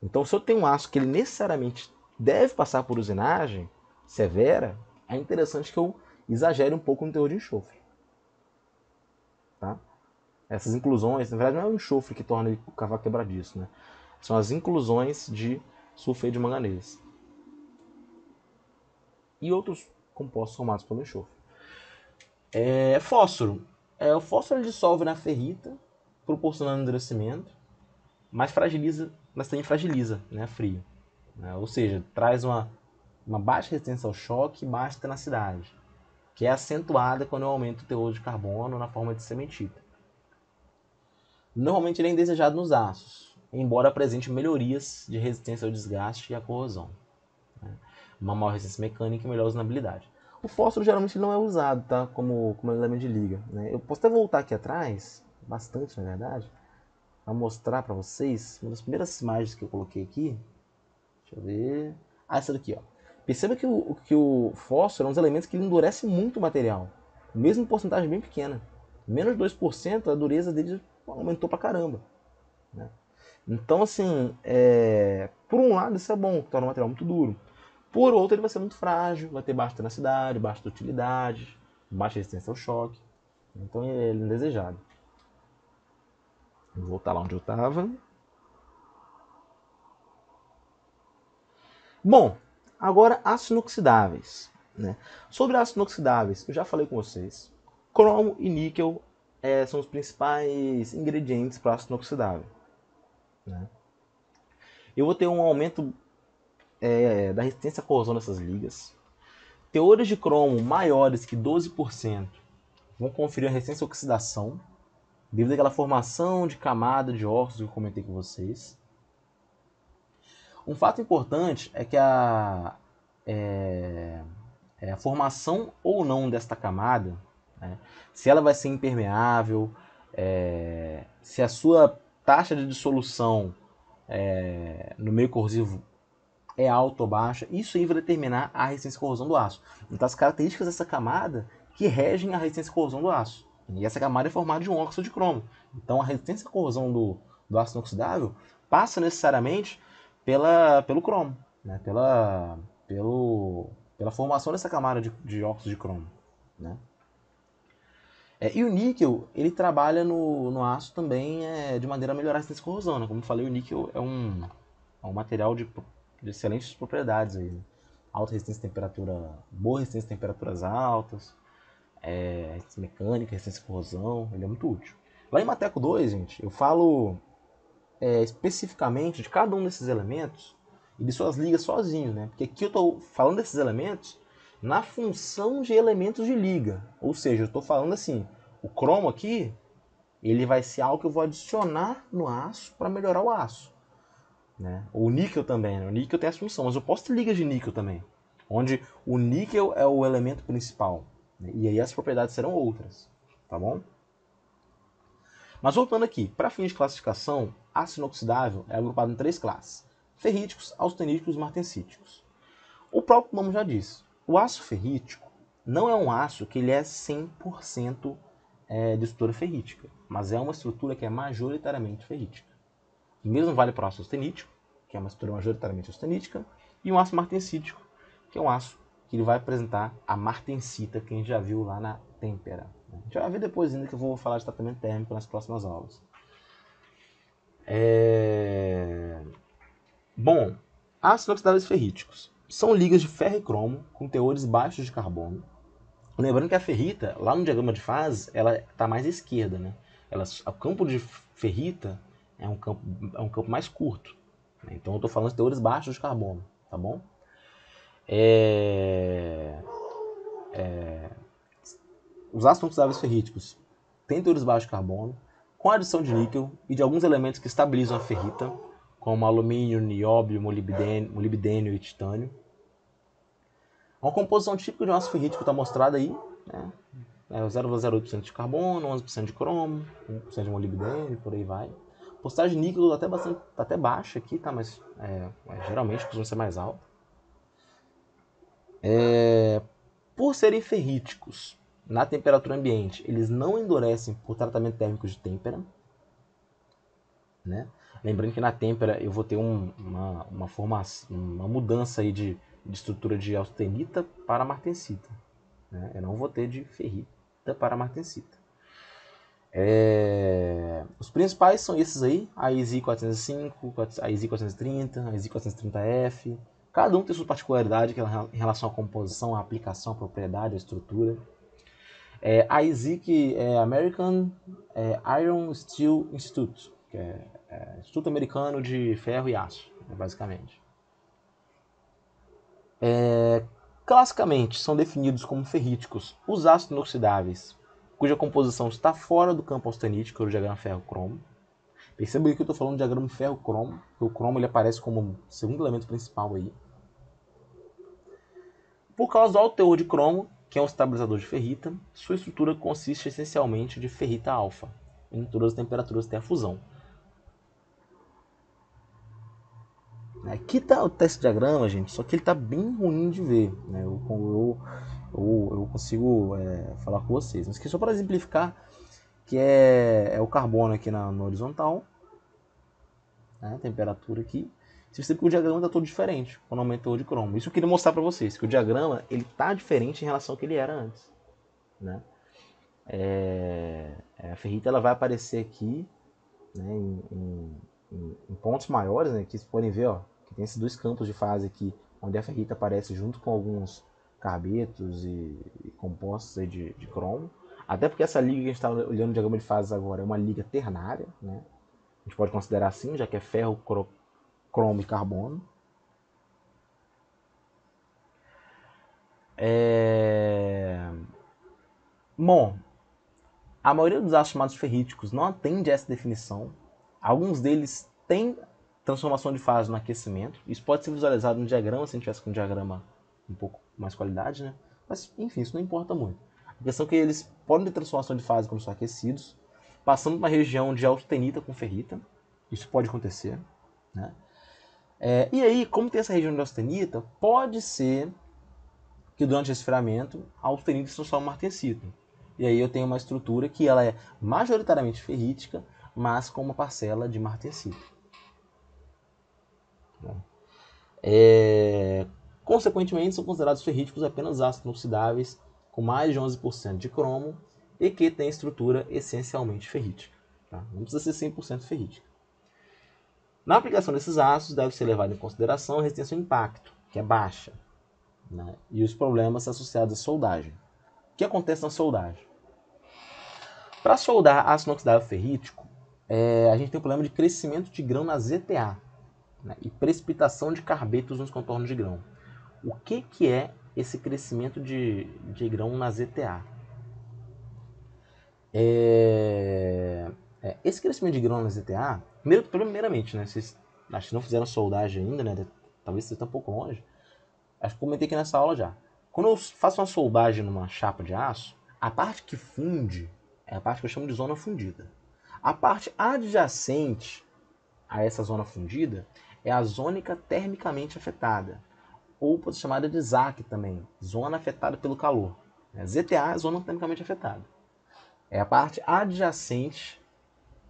[SPEAKER 1] Então, se eu tenho um aço que ele necessariamente deve passar por usinagem severa, é interessante que eu exagere um pouco no teor de enxofre. Tá? Essas inclusões, na verdade, não é o enxofre que torna o cavaco quebradiço, né? São as inclusões de sulfeto de manganês e outros compostos formados pelo enxofre. Fósforo. O fósforo ele dissolve na ferrita, proporcionando endurecimento, mas também fragiliza, né, frio. Ou seja, traz uma baixa resistência ao choque e baixa tenacidade, que é acentuada quando eu aumento o teor de carbono na forma de cementita. Normalmente ele é indesejado nos aços, embora apresente melhorias de resistência ao desgaste e à corrosão. Uma maior resistência mecânica e melhor usabilidade. O fósforo geralmente não é usado, tá? como elemento de liga. Né? Eu posso até voltar aqui atrás, bastante na verdade, para mostrar para vocês uma das primeiras imagens que eu coloquei aqui. Deixa eu ver. Essa daqui, ó. Perceba que o fósforo é um dos elementos que ele endurece muito o material, mesmo em porcentagem bem pequena. Menos de 2%, a dureza dele aumentou pra caramba. Né? Então, assim, por um lado isso é bom, torna o material muito duro. Por outro, ele vai ser muito frágil, vai ter baixa tenacidade, baixa dutilidade, baixa resistência ao choque. Então ele é indesejado. Vou voltar lá onde eu estava. Bom, agora ácidos inoxidáveis. Né? Sobre ácidos inoxidáveis, eu já falei com vocês. Cromo e níquel são os principais ingredientes para ácido inoxidável. Né? Eu vou ter um aumento da resistência à corrosão dessas ligas. Teores de cromo maiores que 12% vão conferir a resistência à oxidação, devido àquela formação de camada de óxidos que eu comentei com vocês. Um fato importante é que a formação ou não desta camada, né, se ela vai ser impermeável, se a sua taxa de dissolução no meio corrosivo é alta ou baixa, isso aí vai determinar a resistência à corrosão do aço. Então as características dessa camada que regem a resistência à corrosão do aço. E essa camada é formada de um óxido de cromo. Então a resistência à corrosão do aço inoxidável passa necessariamente pelo cromo, né? pela formação dessa camada de óxido de cromo. Né? E o níquel, ele trabalha no aço também de maneira a melhorar a resistência à corrosão. Né? Como eu falei, o níquel é um material de excelentes propriedades. Aí, né? Alta resistência à temperatura, boa resistência a temperaturas altas, resistência mecânica, resistência à corrosão, ele é muito útil. Lá em Mateco 2, gente, eu falo especificamente de cada um desses elementos e de suas ligas sozinho, né? Porque aqui eu estou falando desses elementos na função de elementos de liga. Ou seja, eu estou falando assim, o cromo aqui, ele vai ser algo que eu vou adicionar no aço para melhorar o aço. Né? O níquel também, né? O níquel tem essa função, mas eu posso ter ligas de níquel também, onde o níquel é o elemento principal. Né? E aí as propriedades serão outras. Tá bom? Mas voltando aqui, para fins de classificação, ácido inoxidável é agrupado em 3 classes. ferríticos, austeníticos e martensíticos. O próprio nome já diz, o aço ferrítico não é um aço que ele é 100% de estrutura ferrítica, mas é uma estrutura que é majoritariamente ferrítica. O mesmo vale para o aço austenítico, que é uma estrutura majoritariamente austenítica, e um aço martensítico, que é um aço que ele vai apresentar a martensita, que a gente já viu lá na têmpera. A gente vai ver depois ainda que eu vou falar de tratamento térmico nas próximas aulas. Bom, ácidos inoxidáveis ferríticos são ligas de ferro e cromo com teores baixos de carbono. Lembrando que a ferrita, lá no diagrama de fase, ela está mais à esquerda, né? O campo de ferrita é um campo mais curto. Né? Então eu estou falando de teores baixos de carbono, tá bom? Os ácidos inoxidáveis ferríticos têm teores baixos de carbono, com adição de níquel e de alguns elementos que estabilizam a ferrita, como alumínio, nióbio, molibdênio e titânio. Uma composição típica de um ácido ferrítico está mostrada aí, né? 0,08% de carbono, 11% de cromo, 1% de molibdênio, por aí vai. A porcentagem de níquel até baixa aqui, tá? Mas geralmente costuma ser mais alta. Por serem ferríticos na temperatura ambiente, eles não endurecem por tratamento térmico de têmpera. Né? Lembrando que na têmpera eu vou ter uma mudança aí de estrutura de austenita para martensita. Né? Eu não vou ter de ferrita para martensita. Os principais são esses aí, a EZ 405, a EZ 430, a EZ 430F. Cada um tem sua particularidade em relação à composição, à aplicação, à propriedade, à estrutura. A EZ é American Iron Steel Institute, que é Instituto Americano de Ferro e Aço, basicamente. Classicamente, são definidos como ferríticos os ácidos inoxidáveis, cuja composição está fora do campo austenítico do diagrama ferro-cromo. Perceba que eu estou falando do diagrama ferro-cromo, porque o cromo ele aparece como o segundo elemento principal aí. Por causa do alto teor de cromo, que é um estabilizador de ferrita, sua estrutura consiste essencialmente de ferrita alfa. Em todas as temperaturas tem a fusão. Aqui está esse diagrama, gente, só que ele está bem ruim de ver. Né? Eu consigo falar com vocês. Mas aqui só para exemplificar, que é o carbono aqui no horizontal, né? A temperatura aqui. Você percebe que o diagrama está todo diferente quando aumentou de cromo. Isso eu queria mostrar para vocês, que o diagrama está diferente em relação ao que ele era antes. Né? A ferrita ela vai aparecer aqui, né, em pontos maiores, né, que vocês podem ver, ó, que tem esses dois campos de fase aqui, onde a ferrita aparece junto com alguns carbetos e compostos aí de cromo. Até porque essa liga que a gente está olhando no diagrama de fases agora é uma liga ternária, né? A gente pode considerar assim, já que é ferro, cromo e carbono. Bom, a maioria dos ácidos chamados ferríticos não atende a essa definição. Alguns deles têm transformação de fase no aquecimento. Isso pode ser visualizado no diagrama, se a gente tivesse com um diagrama um pouco mais qualidade, né? Mas, enfim, isso não importa muito. A questão é que eles podem ter transformação de fase quando são aquecidos, passando para uma região de austenita com ferrita. Isso pode acontecer, né? E aí, como tem essa região de austenita, pode ser que durante o resfriamento a austenita se transforma em martensita. E aí eu tenho uma estrutura que ela é majoritariamente ferrítica, mas com uma parcela de martensita. Consequentemente, são considerados ferríticos apenas ácidos inoxidáveis com mais de 11% de cromo e que têm estrutura essencialmente ferrítica. Tá? Não precisa ser 100% ferrítica. Na aplicação desses ácidos, deve ser levado em consideração a resistência ao impacto, que é baixa, né? E os problemas associados à soldagem. O que acontece na soldagem? Para soldar ácido inoxidável ferrítico, a gente tem um problema de crescimento de grão na ZTA, né? E precipitação de carbetos nos contornos de grão. O que é esse crescimento de grão na ZTA? Esse crescimento de grão na ZTA, primeiramente, né, vocês acho que não fizeram soldagem ainda, né, talvez você esteja um pouco longe, acho que comentei aqui nessa aula já. Quando eu faço uma soldagem numa chapa de aço, a parte que funde é a parte que eu chamo de zona fundida. A parte adjacente a essa zona fundida é a zônica termicamente afetada, ou pode ser chamada de ZAC também, zona afetada pelo calor. ZTA é zona termicamente afetada. É a parte adjacente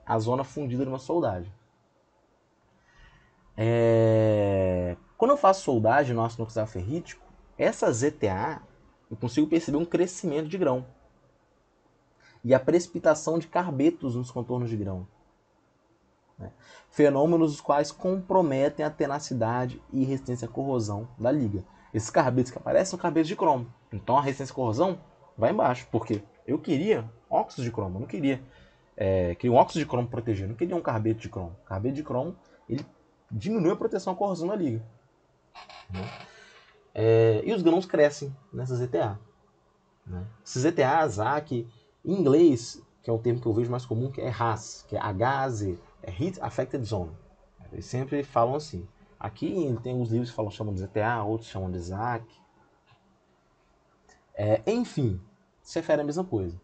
[SPEAKER 1] à zona fundida de uma soldagem. Quando eu faço soldagem no ácido inoxidável ferrítico, essa ZTA, eu consigo perceber um crescimento de grão e a precipitação de carbetos nos contornos de grão. Fenômenos os quais comprometem a tenacidade e resistência à corrosão da liga. Esses carbetos que aparecem são carbetos de cromo. Então a resistência à corrosão vai embaixo, porque eu queria óxido de cromo, eu não queria um óxido de cromo proteger, eu não queria um carbeto de cromo. O carbeto de cromo ele diminui a proteção à corrosão da liga. E os grãos crescem nessa ZTA. Esses ZTA, ZAC, em inglês, que é o termo que eu vejo mais comum, que é HAZ, que é HAZ, é Heat Affected Zone. Eles sempre falam assim. Aqui tem alguns livros que chamam de ZTA, outros chamam de ZAC. Enfim, se refere à mesma coisa.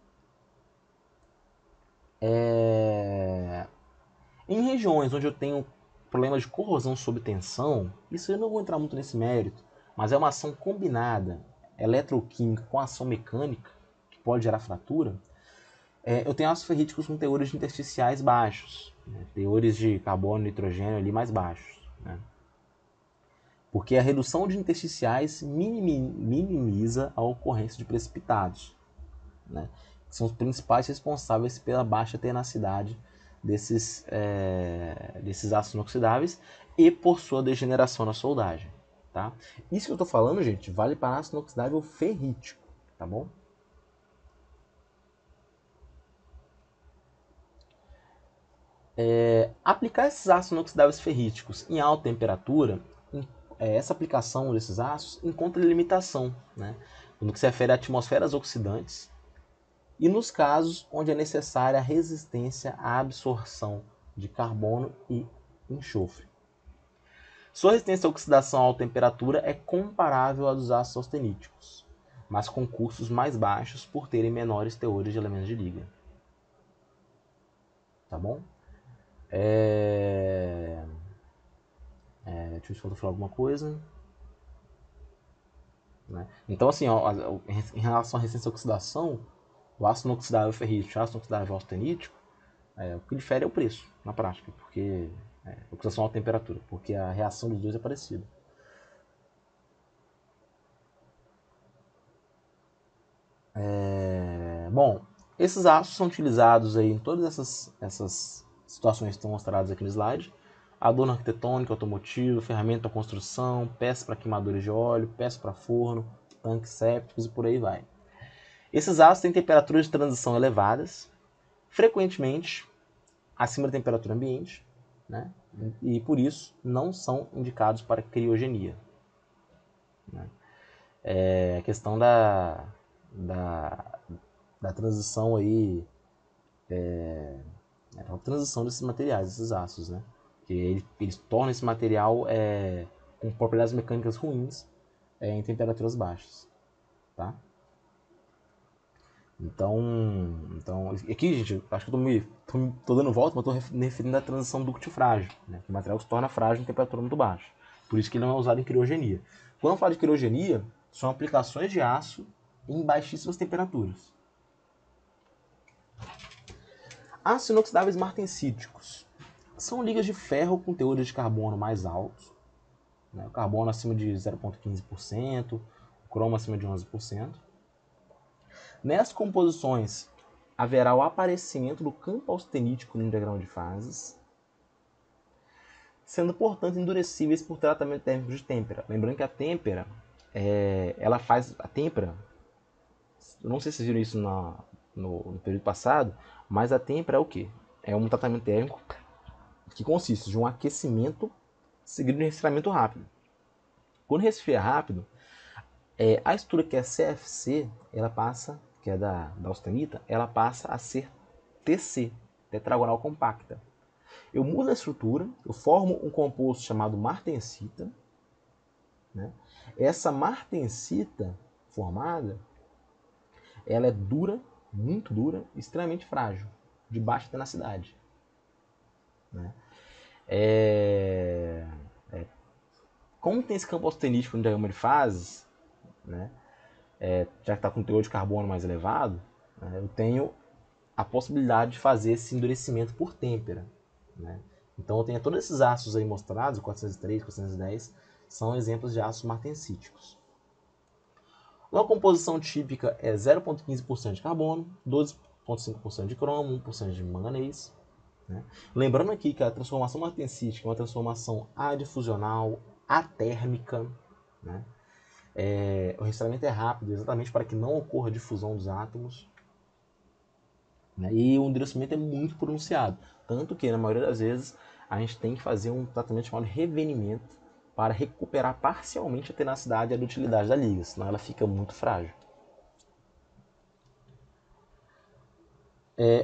[SPEAKER 1] Em regiões onde eu tenho problemas de corrosão sob tensão, isso eu não vou entrar muito nesse mérito, mas é uma ação combinada eletroquímica com ação mecânica, que pode gerar fratura, eu tenho ácidos ferríticos com teores intersticiais baixos, teores de carbono e nitrogênio ali mais baixos. Porque a redução de intersticiais minimiza a ocorrência de precipitados, que são os principais responsáveis pela baixa tenacidade desses ácidos inoxidáveis e por sua degeneração na soldagem. Tá? Isso que eu estou falando, gente, vale para ácido inoxidável ferrítico, tá bom? Aplicar esses ácidos inoxidáveis ferríticos em alta temperatura, essa aplicação desses ácidos encontra limitação, no que se refere a atmosferas oxidantes e nos casos onde é necessária a resistência à absorção de carbono e enxofre. Sua resistência à oxidação a alta temperatura é comparável à dos ácidos austeníticos, mas com custos mais baixos por terem menores teores de elementos de liga. Tá bom? Deixa eu ver se eu falar alguma coisa. Então, assim, em relação à resistência à oxidação, o ácido inoxidável ferrítico e o ácido inoxidável austenítico, o que difere é o preço, na prática, porque oxidação a alta temperatura, porque a reação dos dois é parecida. Bom, esses ácidos são utilizados aí em todas essas situações que estão mostradas aqui no slide. Adorno arquitetônico, automotivo, ferramenta para construção, peças para queimadores de óleo, peças para forno, tanques sépticos e por aí vai. Esses ácidos têm temperaturas de transição elevadas, frequentemente acima da temperatura ambiente, e por isso não são indicados para criogenia. A questão da transição aí, a transição desses materiais, desses ácidos, que eles tornam esse material com propriedades mecânicas ruins em temperaturas baixas, tá? Então aqui, gente, acho que eu tô dando volta, mas estou me referindo à transição ductil-frágil, que o material se torna frágil em temperatura muito baixa. Por isso que ele não é usado em criogenia. Quando eu falo de criogenia, são aplicações de aço em baixíssimas temperaturas. Ácidos inoxidáveis martensíticos são ligas de ferro com teores de carbono mais altos, o carbono acima de 0,15%, o cromo acima de 11%. Nessas composições, haverá o aparecimento do campo austenítico no diagrama de fases, sendo, portanto, endurecíveis por tratamento térmico de têmpera. Lembrando que a têmpera, ela faz... A têmpera, eu não sei se vocês viram isso no período passado, mas a têmpera é o quê? É um tratamento térmico que consiste de um aquecimento seguido de um resfriamento rápido. Quando resfria rápido, a estrutura que é CFC, ela passa, que é da austenita, ela passa a ser TC, tetragonal compacta. Eu mudo a estrutura, eu formo um composto chamado martensita. Essa martensita formada, ela é dura, muito dura, extremamente frágil, de baixa tenacidade. como tem esse campo austenítico no diagrama de fases, né, já que está com teor de carbono mais elevado, né, eu tenho a possibilidade de fazer esse endurecimento por têmpera. Né? Então eu tenho todos esses ácidos aí mostrados, o 403, 410, são exemplos de ácidos martensíticos. Uma composição típica é 0,15% de carbono, 12,5% de cromo, 1% de manganês. Né? Lembrando aqui que a transformação martensítica é uma transformação adifusional, atérmica. Né? O resfriamento é rápido, exatamente para que não ocorra difusão dos átomos. Né? E o endurecimento é muito pronunciado. Tanto que, na maioria das vezes, a gente tem que fazer um tratamento chamado revenimento para recuperar parcialmente a tenacidade e a dutilidade da liga, senão ela fica muito frágil.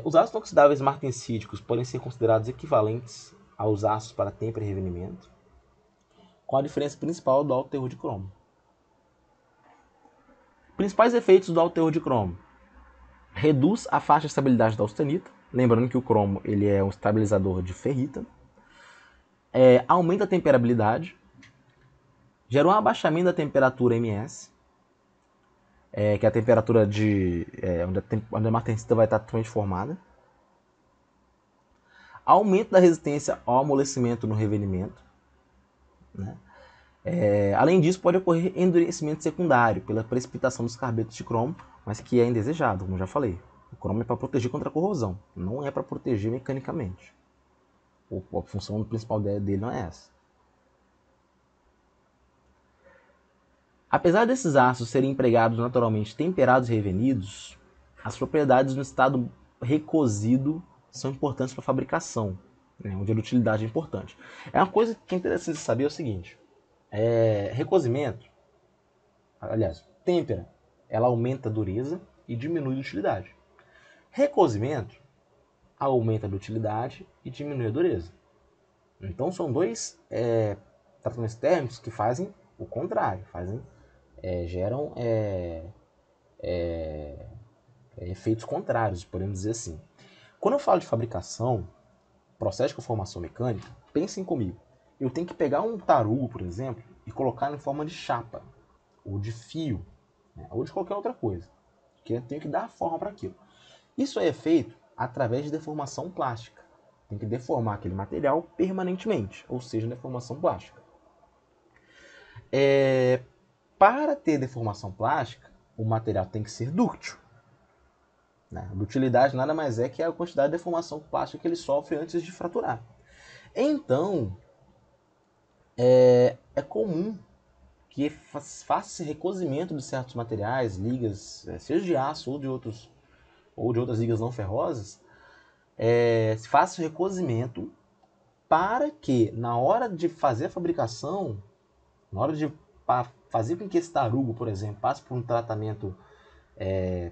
[SPEAKER 1] Os ácidos inoxidáveis martensídicos podem ser considerados equivalentes aos ácidos para têmpera e revenimento, com a diferença principal do alto teor de cromo. Principais efeitos do alto teor de cromo: reduz a faixa de estabilidade da austenita, lembrando que o cromo ele é um estabilizador de ferrita, aumenta a temperabilidade, gera um abaixamento da temperatura MS, que é a temperatura onde a martensita vai estar totalmente formada, aumento da resistência ao amolecimento no revenimento, né? Além disso, pode ocorrer endurecimento secundário pela precipitação dos carbetos de cromo, mas que é indesejado, como eu já falei. O cromo é para proteger contra a corrosão, não é para proteger mecanicamente. A função principal dele não é essa. Apesar desses ácidos serem empregados naturalmente temperados e revenidos, as propriedades no estado recosido são importantes para a fabricação, né, onde a utilidade é importante. Uma coisa que é interessante saber é o seguinte: recozimento, aliás, têmpera, ela aumenta a dureza e diminui a dutilidade. Recozimento aumenta a dutilidade e diminui a dureza. Então são dois tratamentos térmicos que fazem o contrário, geram efeitos contrários, podemos dizer assim. Quando eu falo de fabricação, processo de conformação mecânica, pensem comigo. Eu tenho que pegar um tarugo, por exemplo, e colocar em forma de chapa, ou de fio, né, ou de qualquer outra coisa. Que eu tenho que dar forma para aquilo. Isso é feito através de deformação plástica. Tem que deformar aquele material permanentemente, ou seja, deformação plástica. Para ter deformação plástica, o material tem que ser dúctil. Né? A dutilidade nada mais é que a quantidade de deformação plástica que ele sofre antes de fraturar. Então, é comum que faça esse recozimento de certos materiais, ligas, seja de aço ou de outras ligas não ferrosas, se faça o recozimento para que, na hora de fazer a fabricação, na hora de fazer com que esse tarugo, por exemplo, passe por um tratamento,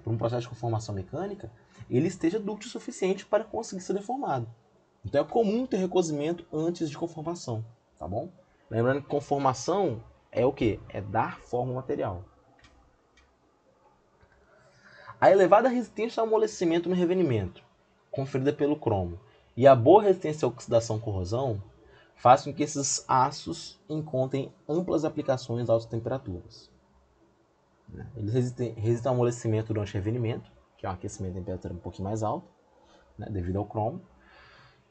[SPEAKER 1] por um processo de conformação mecânica, ele esteja dúctil o suficiente para conseguir ser deformado. Então é comum ter recozimento antes de conformação, tá bom? Lembrando que conformação é o quê? É dar forma ao material. A elevada resistência ao amolecimento no revenimento, conferida pelo cromo, e a boa resistência à oxidação e corrosão, faz com que esses aços encontrem amplas aplicações a altas temperaturas. Eles resistem ao amolecimento durante o revenimento, que é um aquecimento de temperatura um pouquinho mais alto, né, devido ao cromo,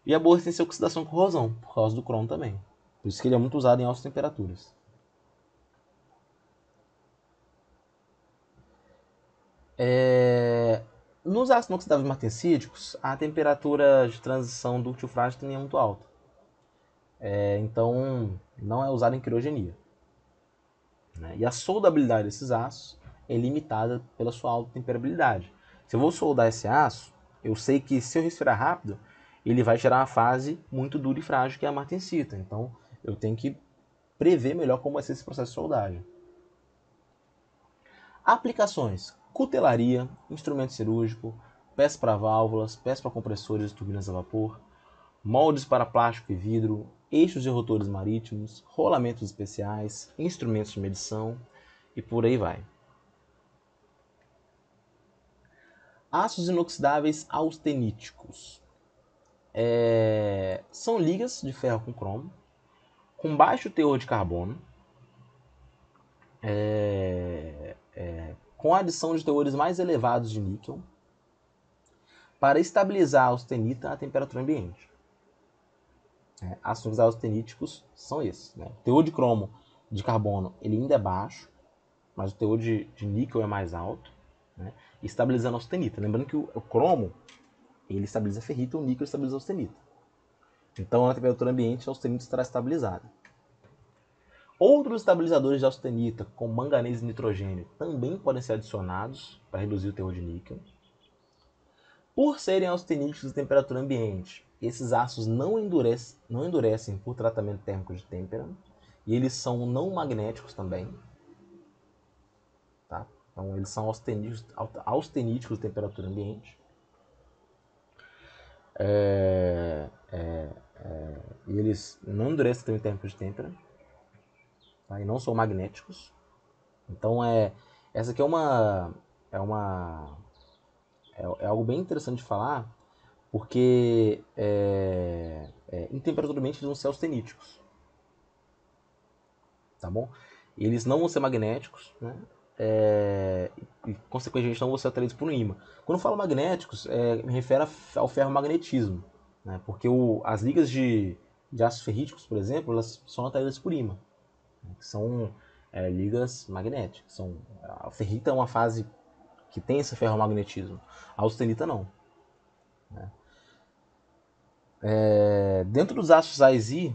[SPEAKER 1] e a boa resistência à oxidação e corrosão, por causa do cromo também. Por isso que ele é muito usado em altas temperaturas. Nos ácidos inoxidáveis martensídicos, a temperatura de transição dúctil-frágil também é muito alta. Então, não é usado em criogenia. Né? E a soldabilidade desses aços é limitada pela sua alta temperabilidade. Se eu vou soldar esse aço, eu sei que se eu respirar rápido, ele vai gerar uma fase muito dura e frágil, que é a martensita. Então, eu tenho que prever melhor como vai ser esse processo de soldagem. Aplicações: cutelaria, instrumento cirúrgico, peças para válvulas, peças para compressores e turbinas a vapor, moldes para plástico e vidro, eixos e rotores marítimos, rolamentos especiais, instrumentos de medição e por aí vai. Aços inoxidáveis austeníticos. São ligas de ferro com cromo, com baixo teor de carbono, com a adição de teores mais elevados de níquel para estabilizar a austenita à temperatura ambiente. Ácidos austeníticos são esses. Né? O teor de cromo de carbono ele ainda é baixo, mas o teor de níquel é mais alto, né? Estabilizando a austenita. Lembrando que o cromo ele estabiliza a ferrita e o níquel estabiliza a austenita. Então, na temperatura ambiente, a austenita estará estabilizada. Outros estabilizadores de austenita, como manganês e nitrogênio, também podem ser adicionados para reduzir o teor de níquel. Por serem austeníticos de temperatura ambiente, esses ácidos não endurecem por tratamento térmico de têmpera e eles são não magnéticos também. Tá? Então, eles são austeníticos de temperatura ambiente. E eles não endurecem também térmico de têmpera. Tá? E não são magnéticos. Então, essa aqui é algo bem interessante de falar, porque em temperatura ambiente eles vão ser austeníticos. Tá bom? Eles não vão ser magnéticos, né? E consequentemente não vão ser atraídos por um ímã. Quando eu falo magnéticos, me refere ao ferromagnetismo, né? Porque as ligas de ácidos ferríticos, por exemplo, elas são atraídas por ímã, né? Que são ligas magnéticas. A ferrita é uma fase que tem esse ferromagnetismo, a austenita não. Né? Dentro dos ácidos AISI,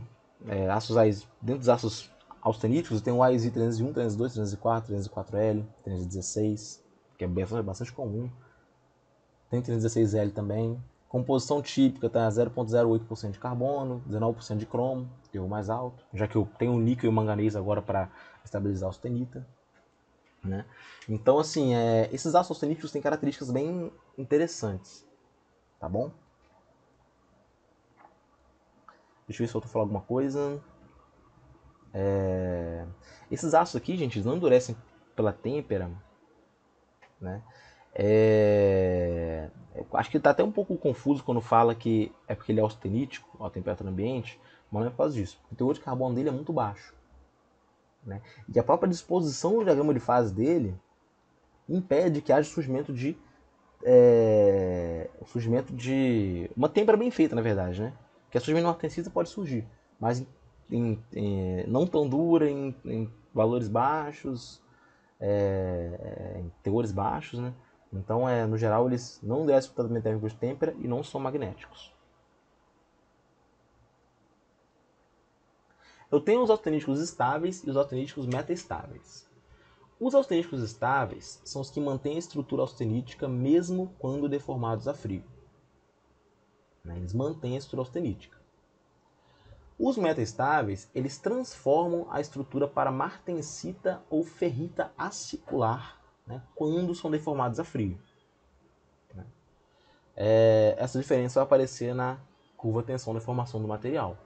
[SPEAKER 1] dentro dos ácidos austeníticos, tem o AISI 301, 302, 304, 304L, 316, que é bastante comum. Tem 316L também. Composição típica está 0,08% de carbono, 19% de cromo, que é o mais alto, já que eu tenho o níquel e o manganês agora para estabilizar a austenita. Né? Então, assim, esses ácidos austeníticos têm características bem interessantes. Tá bom? Deixa eu ver se eu estou falando alguma coisa. Esses ácidos aqui, gente, eles não endurecem pela têmpera, né? Acho que está até um pouco confuso quando fala que é porque ele é austenítico, a temperatura ambiente, mas não é por causa disso. O teor de carbono dele é muito baixo. Né? E a própria disposição do diagrama de fase dele impede que haja surgimento de uma têmpera bem feita, na verdade, né? Que a surgimento de uma tensita pode surgir, mas não tão dura, em valores baixos, em teores baixos, né? Então, no geral, eles não descem o tratamento térmico de têmpera e não são magnéticos. Eu tenho os austeníticos estáveis e os austeníticos metaestáveis. Os austeníticos estáveis são os que mantêm a estrutura austenítica mesmo quando deformados a frio. Eles mantêm a estrutura austenítica. Os metaestáveis, eles transformam a estrutura para martensita ou ferrita acicular, né, quando são deformados a frio. Essa diferença vai aparecer na curva tensão-deformação do material.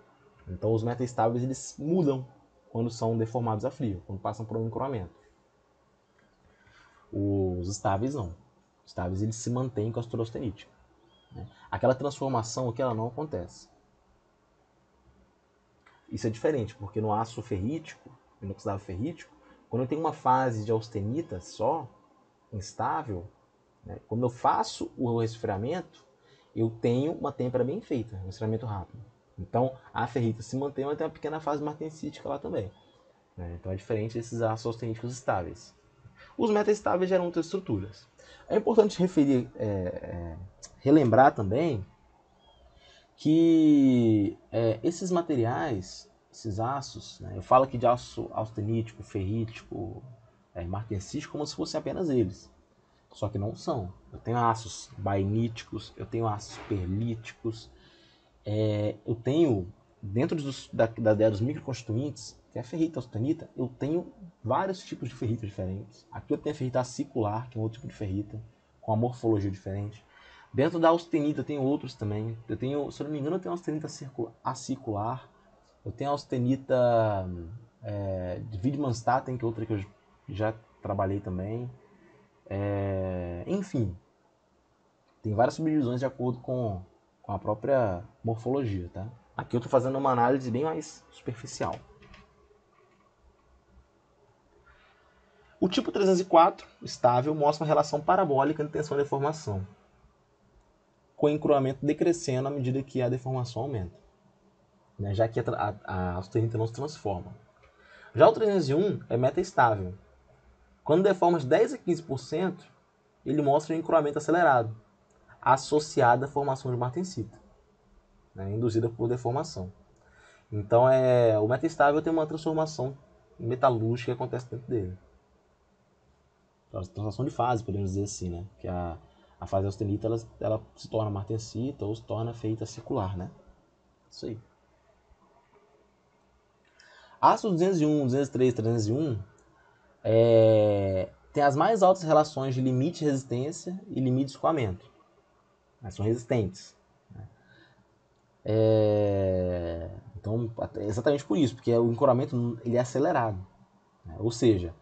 [SPEAKER 1] Então, os metaestáveis eles mudam quando são deformados a frio, quando passam por um encruamento. Os estáveis não. Os estáveis eles se mantêm com a estrutura austenítica. Né? Aquela transformação aqui ela não acontece. Isso é diferente, porque no ácido ferrítico, no inoxidável ferrítico, quando eu tenho uma fase de austenita só, instável, né, quando eu faço o resfriamento, eu tenho uma têmpera bem feita, um resfriamento rápido. Então, a ferrita se mantém, mas tem uma pequena fase martensítica lá também. Né? Então, é diferente desses ácidos austeníticos estáveis. Os metaestáveis geram outras estruturas. É importante relembrar também que esses materiais, esses aços, né, eu falo aqui de aço austenítico, ferrítico, martensítico, como se fossem apenas eles. Só que não são. Eu tenho aços bainíticos, eu tenho aços perlíticos, eu tenho, dentro da ideia dos microconstituintes, que é a ferrita austenita, eu tenho vários tipos de ferrita diferentes. Aqui eu tenho a ferrita acicular, que é um outro tipo de ferrita, com uma morfologia diferente. Dentro da austenita eu tenho outros também. Eu tenho, se eu não me engano, eu tenho a austenita acicular. Eu tenho a austenita de Widmanstatten, que é outra que eu já trabalhei também. Enfim, tem várias subdivisões de acordo com a própria morfologia, tá? Aqui eu estou fazendo uma análise bem mais superficial. O tipo 304, estável, mostra uma relação parabólica de tensão e deformação, com o encruamento decrescendo à medida que a deformação aumenta, né? Já que a austenita não se transforma. Já o 301 é metaestável. Quando deforma de 10 a 15%, ele mostra um encruamento acelerado, associado à formação de martensita, né? Induzida por deformação. Então, o metaestável tem uma transformação metalúrgica que acontece dentro dele. Transformação de fase, podemos dizer assim, né? Que a fase austenita ela se torna martensita ou se torna feita circular, né? Isso aí. Ácido 201, 203, 301 tem as mais altas relações de limite de resistência e limite de escoamento. Mas são resistentes. Então, exatamente por isso, porque o encurramento ele é acelerado. Né? Ou seja,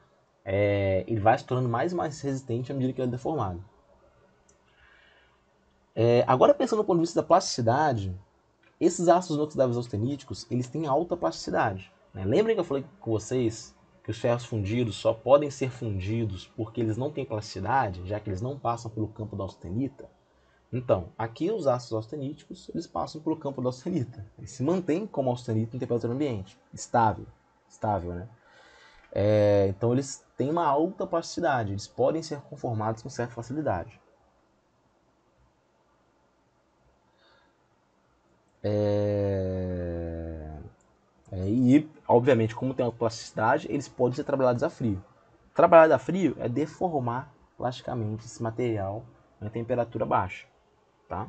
[SPEAKER 1] ele vai se tornando mais e mais resistente à medida que ele é deformado. Agora, pensando do ponto de vista da plasticidade, esses ácidos inoxidáveis austeníticos, eles têm alta plasticidade. Né? Lembrem que eu falei com vocês que os ferros fundidos só podem ser fundidos porque eles não têm plasticidade, já que eles não passam pelo campo da austenita? Então, aqui os ácidos austeníticos, eles passam pelo campo da austenita. Eles se mantêm como austenita em temperatura ambiente, estável, né? Então, eles têm uma alta plasticidade, eles podem ser conformados com certa facilidade. E, obviamente, como tem alta plasticidade, eles podem ser trabalhados a frio. Trabalhar a frio é deformar plasticamente esse material em temperatura baixa. Tá?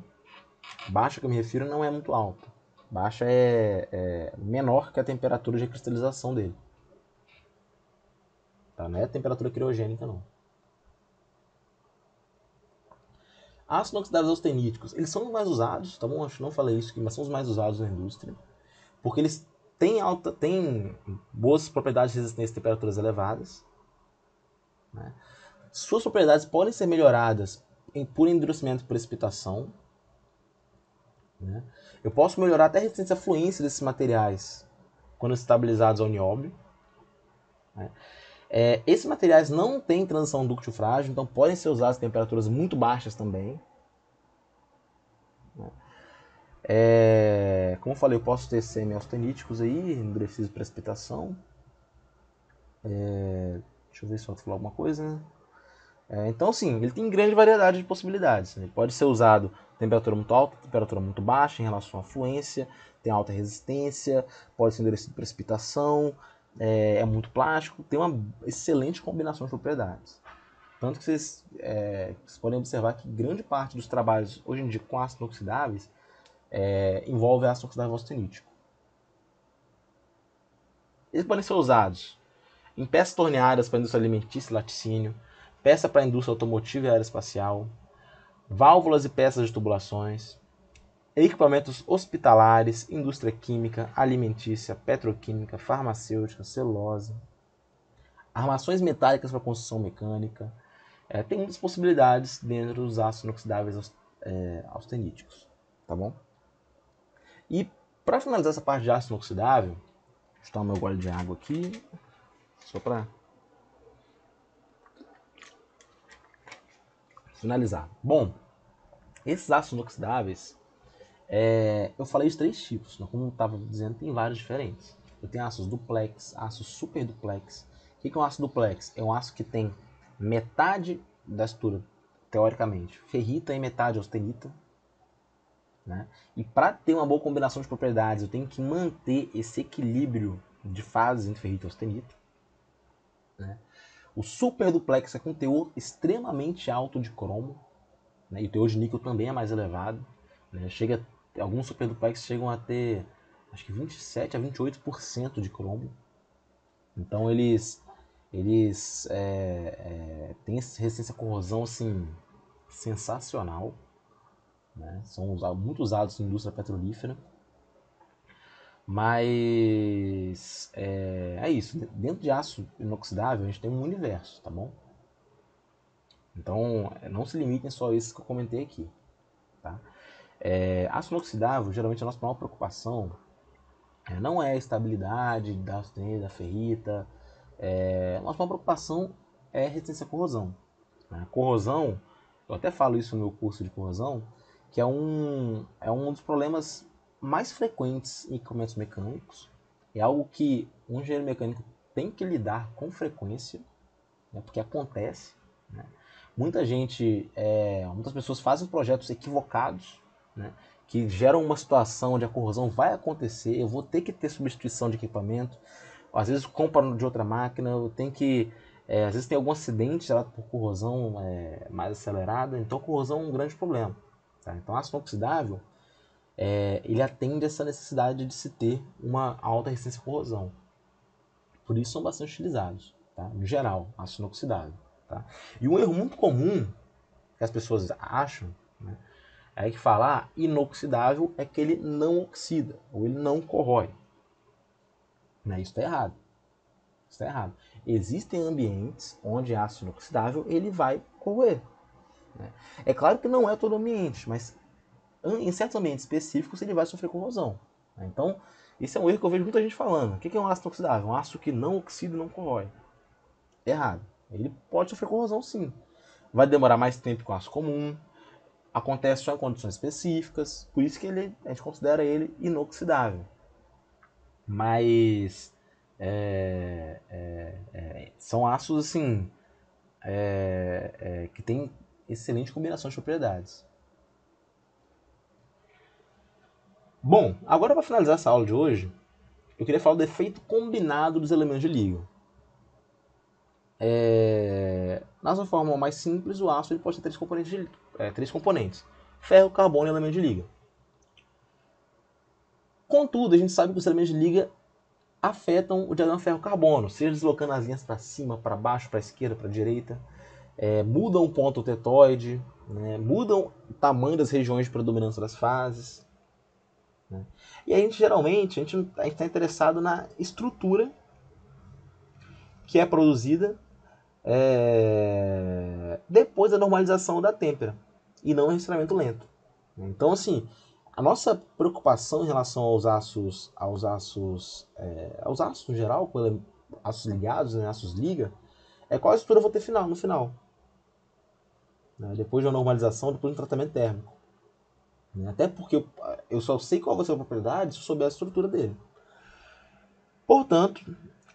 [SPEAKER 1] Baixa que eu me refiro não é muito alta. Baixa é menor que a temperatura de cristalização dele. Tá? Não é a temperatura criogênica, não. Ácidos inoxidáveis austeníticos, eles são os mais usados, tá bom? Acho que não falei isso aqui, mas são os mais usados na indústria. Porque eles têm boas propriedades de resistência a temperaturas elevadas. Né? Suas propriedades podem ser melhoradas por endurecimento e precipitação. Né? Eu posso melhorar até a resistência à fluência desses materiais quando estabilizados ao nióbio. Né? Esses materiais não têm transição dúctil frágil, então podem ser usados em temperaturas muito baixas também. Né? Como eu falei, eu posso ter semi-austeníticos aí, endurecidos de precipitação. Deixa eu ver se eu vou falar alguma coisa. Né? Então, sim, ele tem grande variedade de possibilidades. Ele pode ser usado em temperatura muito alta, temperatura muito baixa em relação à fluência, tem alta resistência, pode ser endurecido de precipitação, é muito plástico, tem uma excelente combinação de propriedades. Tanto que vocês podem observar que grande parte dos trabalhos hoje em dia com ácidos inoxidáveis envolve ácido inoxidável austenítico. Eles podem ser usados em peças torneadas para a indústria alimentícia e laticínio, peça para a indústria automotiva e aeroespacial, válvulas e peças de tubulações, equipamentos hospitalares, indústria química, alimentícia, petroquímica, farmacêutica, celulose, armações metálicas para construção mecânica. Tem muitas possibilidades dentro dos ácidos inoxidáveis austeníticos, tá bom? E para finalizar essa parte de ácido inoxidável, deixa eu tomar meu gole de água aqui, só para finalizar. Bom, esses ácidos inoxidáveis, eu falei de 3 tipos, como eu estava dizendo, tem vários diferentes. Eu tenho ácidos duplex, ácido super duplex. O que é um ácido duplex? É um ácido que tem metade da estrutura, teoricamente, ferrita e metade austenita. Né? E para ter uma boa combinação de propriedades, eu tenho que manter esse equilíbrio de fases entre ferrita e austenita. Né? O super duplex é com teor extremamente alto de cromo, né? E o teor de níquel também é mais elevado. Né? Alguns super duplex chegam a ter acho que 27 a 28% de cromo. Então eles têm resistência à corrosão assim, sensacional. Né? São muito usados na indústria petrolífera. Mas é isso. Dentro de aço inoxidável a gente tem um universo, tá bom? Então não se limitem só a esses que eu comentei aqui. Tá? Aço inoxidável, geralmente a nossa maior preocupação não é a estabilidade da ferrita. Nossa maior preocupação é resistência à corrosão. A corrosão, eu até falo isso no meu curso de corrosão, que é um dos problemas mais frequentes em equipamentos mecânicos. É algo que um engenheiro mecânico tem que lidar com frequência, né, porque acontece. Né? Muitas pessoas fazem projetos equivocados, né, que geram uma situação onde a corrosão vai acontecer, eu vou ter que ter substituição de equipamento, às vezes compro de outra máquina, eu tenho que... às vezes tem algum acidente gerado por corrosão mais acelerada, então a corrosão é um grande problema. Tá? Então ácido inoxidável, ele atende essa necessidade de se ter uma alta resistência à corrosão. Por isso são bastante utilizados, tá? No geral, ácido inoxidável. Tá? E um erro muito comum que as pessoas acham, né, é que falar inoxidável é que ele não oxida, ou ele não corrói. Né? Isso está errado. Isso está errado. Existem ambientes onde ácido inoxidável ele vai corroer. Né? É claro que não é todo ambiente, mas em certos ambientes específicos ele vai sofrer corrosão. Né? Então, esse é um erro que eu vejo muita gente falando. O que é um ácido inoxidável? Um ácido que não oxida e não corrói. Errado. Ele pode sofrer corrosão sim. Vai demorar mais tempo que o aço comum. Acontece só em condições específicas. Por isso que a gente considera ele inoxidável. Mas são ácidos assim que têm excelente combinação de propriedades. Bom, agora para finalizar essa aula de hoje, eu queria falar do efeito combinado dos elementos de liga. Na sua forma mais simples, o aço ele pode ter três componentes: ferro, carbono e elemento de liga. Contudo, a gente sabe que os elementos de liga afetam o diagrama ferro-carbono, seja deslocando as linhas para cima, para baixo, para a esquerda, para a direita, mudam o ponto tetoide, né, mudam o tamanho das regiões de predominância das fases. Né? E a gente geralmente está interessado na estrutura que é produzida depois da normalização da têmpera e não o resfriamento lento. Então, assim, a nossa preocupação em relação aos aços em geral, com aços ligados, né, aços liga, é qual a estrutura eu vou ter no final. Né, depois de uma normalização, depois de um tratamento térmico. Né, até porque eu só sei qual vai ser a propriedade se eu souber a estrutura dele. Portanto,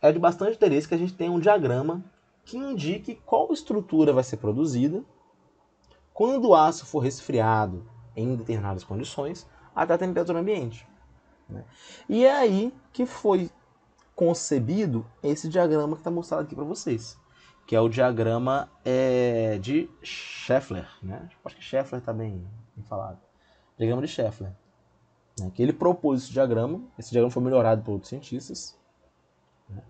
[SPEAKER 1] é de bastante interesse que a gente tenha um diagrama que indique qual estrutura vai ser produzida quando o aço for resfriado em determinadas condições até a temperatura ambiente. Né? E é aí que foi concebido esse diagrama que está mostrado aqui para vocês, que é o diagrama de Scheffler. Né? Acho que Scheffler está bem falado. Diagrama de Scheffler. Né? Que ele propôs esse diagrama foi melhorado por outros cientistas. Né?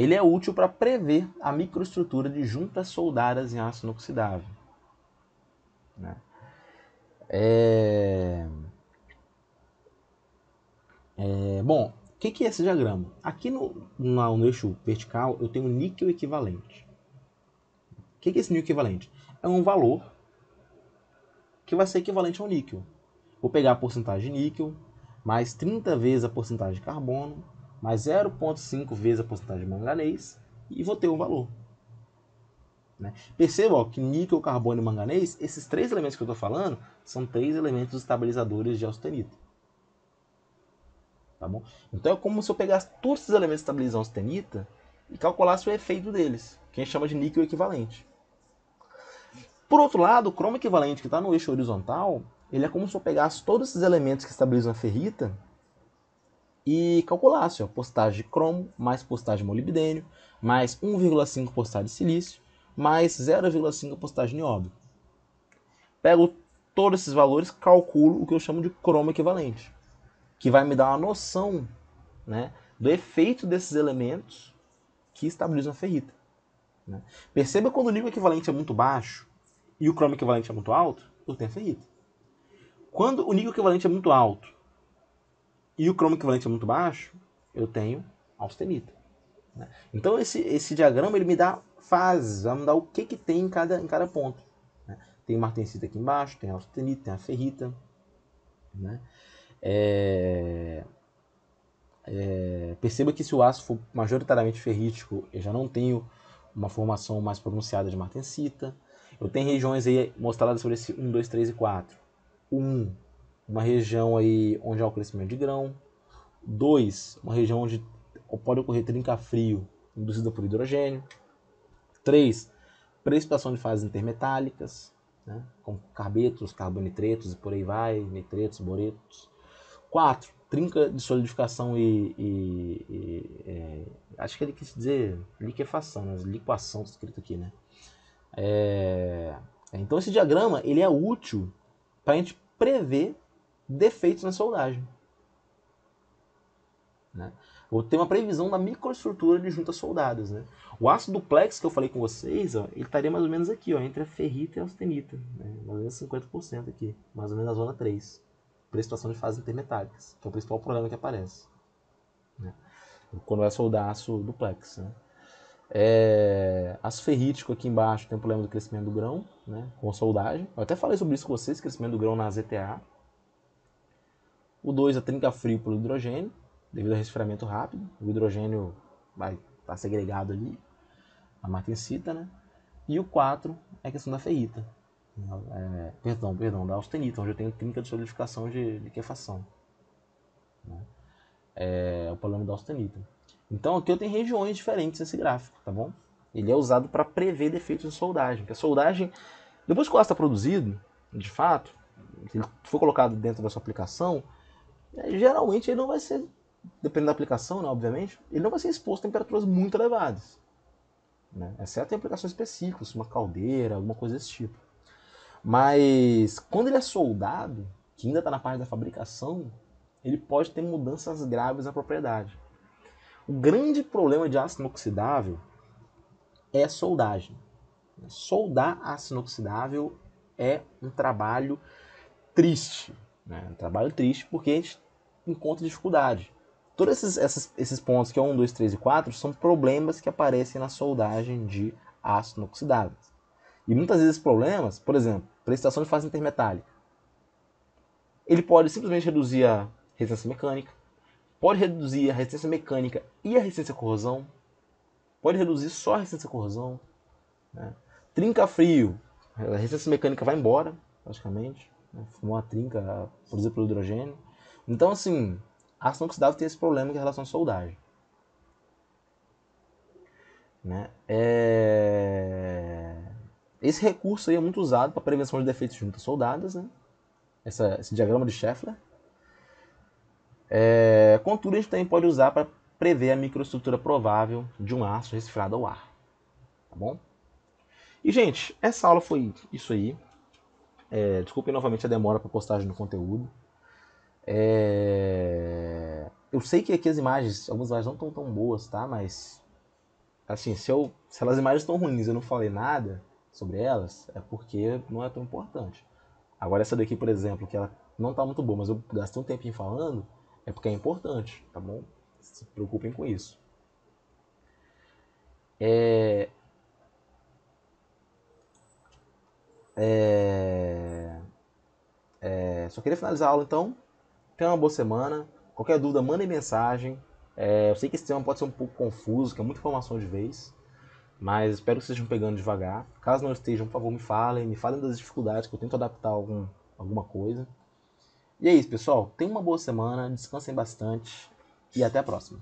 [SPEAKER 1] Ele é útil para prever a microestrutura de juntas soldadas em aço inoxidável. Né? Bom, o que é esse diagrama? Aqui no eixo vertical eu tenho níquel equivalente. O que é esse níquel equivalente? É um valor que vai ser equivalente ao níquel. Vou pegar a porcentagem de níquel, mais 30 vezes a porcentagem de carbono, mais 0,5 vezes a porcentagem de manganês, e vou ter um valor. Né? Perceba que níquel, carbono e manganês, esses três elementos que eu estou falando, são três elementos estabilizadores de austenita. Tá bom? Então é como se eu pegasse todos esses elementos que estabilizam a austenita e calculasse o efeito deles, que a gente chama de níquel equivalente. Por outro lado, o cromo equivalente, que está no eixo horizontal, ele é como se eu pegasse todos esses elementos que estabilizam a ferrita e calculasse a porcentagem de cromo, mais porcentagem de molibdênio, mais 1,5 porcentagem de silício, mais 0,5 porcentagem de nióbio. Pego todos esses valores, calculo o que eu chamo de cromo equivalente, que vai me dar uma noção, né, do efeito desses elementos que estabilizam a ferrita. Né? Perceba quando o nível equivalente é muito baixo e o cromo equivalente é muito alto, eu tenho ferrita. Quando o nível equivalente é muito alto e o cromo equivalente é muito baixo, eu tenho austenita. Né? Então esse diagrama ele me dá fases, vai me dar o que tem em cada ponto. Né? Tem martensita aqui embaixo, tem a austenita, tem a ferrita. Né? Perceba que se o aço for majoritariamente ferrítico, eu já não tenho uma formação mais pronunciada de martensita. Eu tenho regiões aí mostradas sobre esse 1, 2, 3 e 4. 1, uma região aí onde há o crescimento de grão. 2, uma região onde pode ocorrer trinca frio induzida por hidrogênio. 3, precipitação de fases intermetálicas, né, como carbetos, carbonitretos e por aí vai, nitretos, boretos. 4, trinca de solidificação acho que ele quis dizer liquefação, né? Liquação está escrito aqui, né? Então esse diagrama ele é útil para a gente prever defeitos na soldagem, né? Vou ter uma previsão da microestrutura de juntas soldadas, né? O aço duplex que eu falei com vocês, ó, ele estaria mais ou menos aqui, ó, entre a ferrita e a austenita, né? Mais ou menos 50% aqui, mais ou menos na zona 3. Precipitação de fases intermetálicas, que é o principal problema que aparece, né? Quando vai soldar aço duplex, né? Aço ferrítico aqui embaixo tem o problema do crescimento do grão, né, com soldagem. Eu até falei sobre isso com vocês, crescimento do grão na ZTA. O 2 é trinca frio pelo hidrogênio, devido ao resfriamento rápido. O hidrogênio vai estar segregado ali, a martensita, né? E o 4 é a questão da ferrita. Perdão, da austenita, onde eu tenho trinca de solidificação de liquefação, né? É o problema da austenita. Então aqui eu tenho regiões diferentes nesse gráfico, tá bom? Ele é usado para prever defeitos de soldagem. Porque a soldagem, depois que o aço está produzido, de fato, se ele for colocado dentro da sua aplicação, geralmente ele não vai ser, dependendo da aplicação, né, obviamente, ele não vai ser exposto a temperaturas muito elevadas, né? Exceto em aplicações específicas, uma caldeira, alguma coisa desse tipo. Mas quando ele é soldado, que ainda está na parte da fabricação, ele pode ter mudanças graves na propriedade. O grande problema de aço inoxidável é a soldagem. Soldar aço inoxidável é um trabalho triste, né? Um trabalho triste porque a gente encontra dificuldade. Todos esses pontos que é 1, 2, 3 e 4 são problemas que aparecem na soldagem de aço inoxidável. E muitas vezes esses problemas, por exemplo, precipitação de fase intermetálica, ele pode simplesmente reduzir a resistência mecânica, pode reduzir a resistência mecânica e a resistência à corrosão, pode reduzir só a resistência à corrosão, né? Trinca frio, a resistência mecânica vai embora, praticamente, né? Formou uma trinca produzida pelo hidrogênio. Então, assim, aço inoxidável tem esse problema em relação à soldagem, né? Esse recurso aí é muito usado para prevenção de defeitos de juntas soldadas, né? Esse diagrama de Scheffler. Contudo, a gente também pode usar para prever a microestrutura provável de um aço resfriado ao ar, tá bom? E, gente, essa aula foi isso aí. Desculpem novamente a demora para postagem do conteúdo. Eu sei que aqui as imagens, algumas imagens não estão tão boas, tá? Mas, assim, se elas imagens estão ruins e eu não falei nada sobre elas, é porque não é tão importante. Agora essa daqui, por exemplo, que ela não está muito boa, mas eu gastei um tempinho falando, é porque é importante, tá bom? Se preocupem com isso. Só queria finalizar a aula, então. Tenha uma boa semana. Qualquer dúvida, mandem mensagem. Eu sei que esse tema pode ser um pouco confuso, que é muita informação de vez, mas espero que vocês estejam pegando devagar. Caso não estejam, por favor, me falem das dificuldades, que eu tento adaptar alguma coisa. E é isso, pessoal. Tenham uma boa semana, descansem bastante e até a próxima.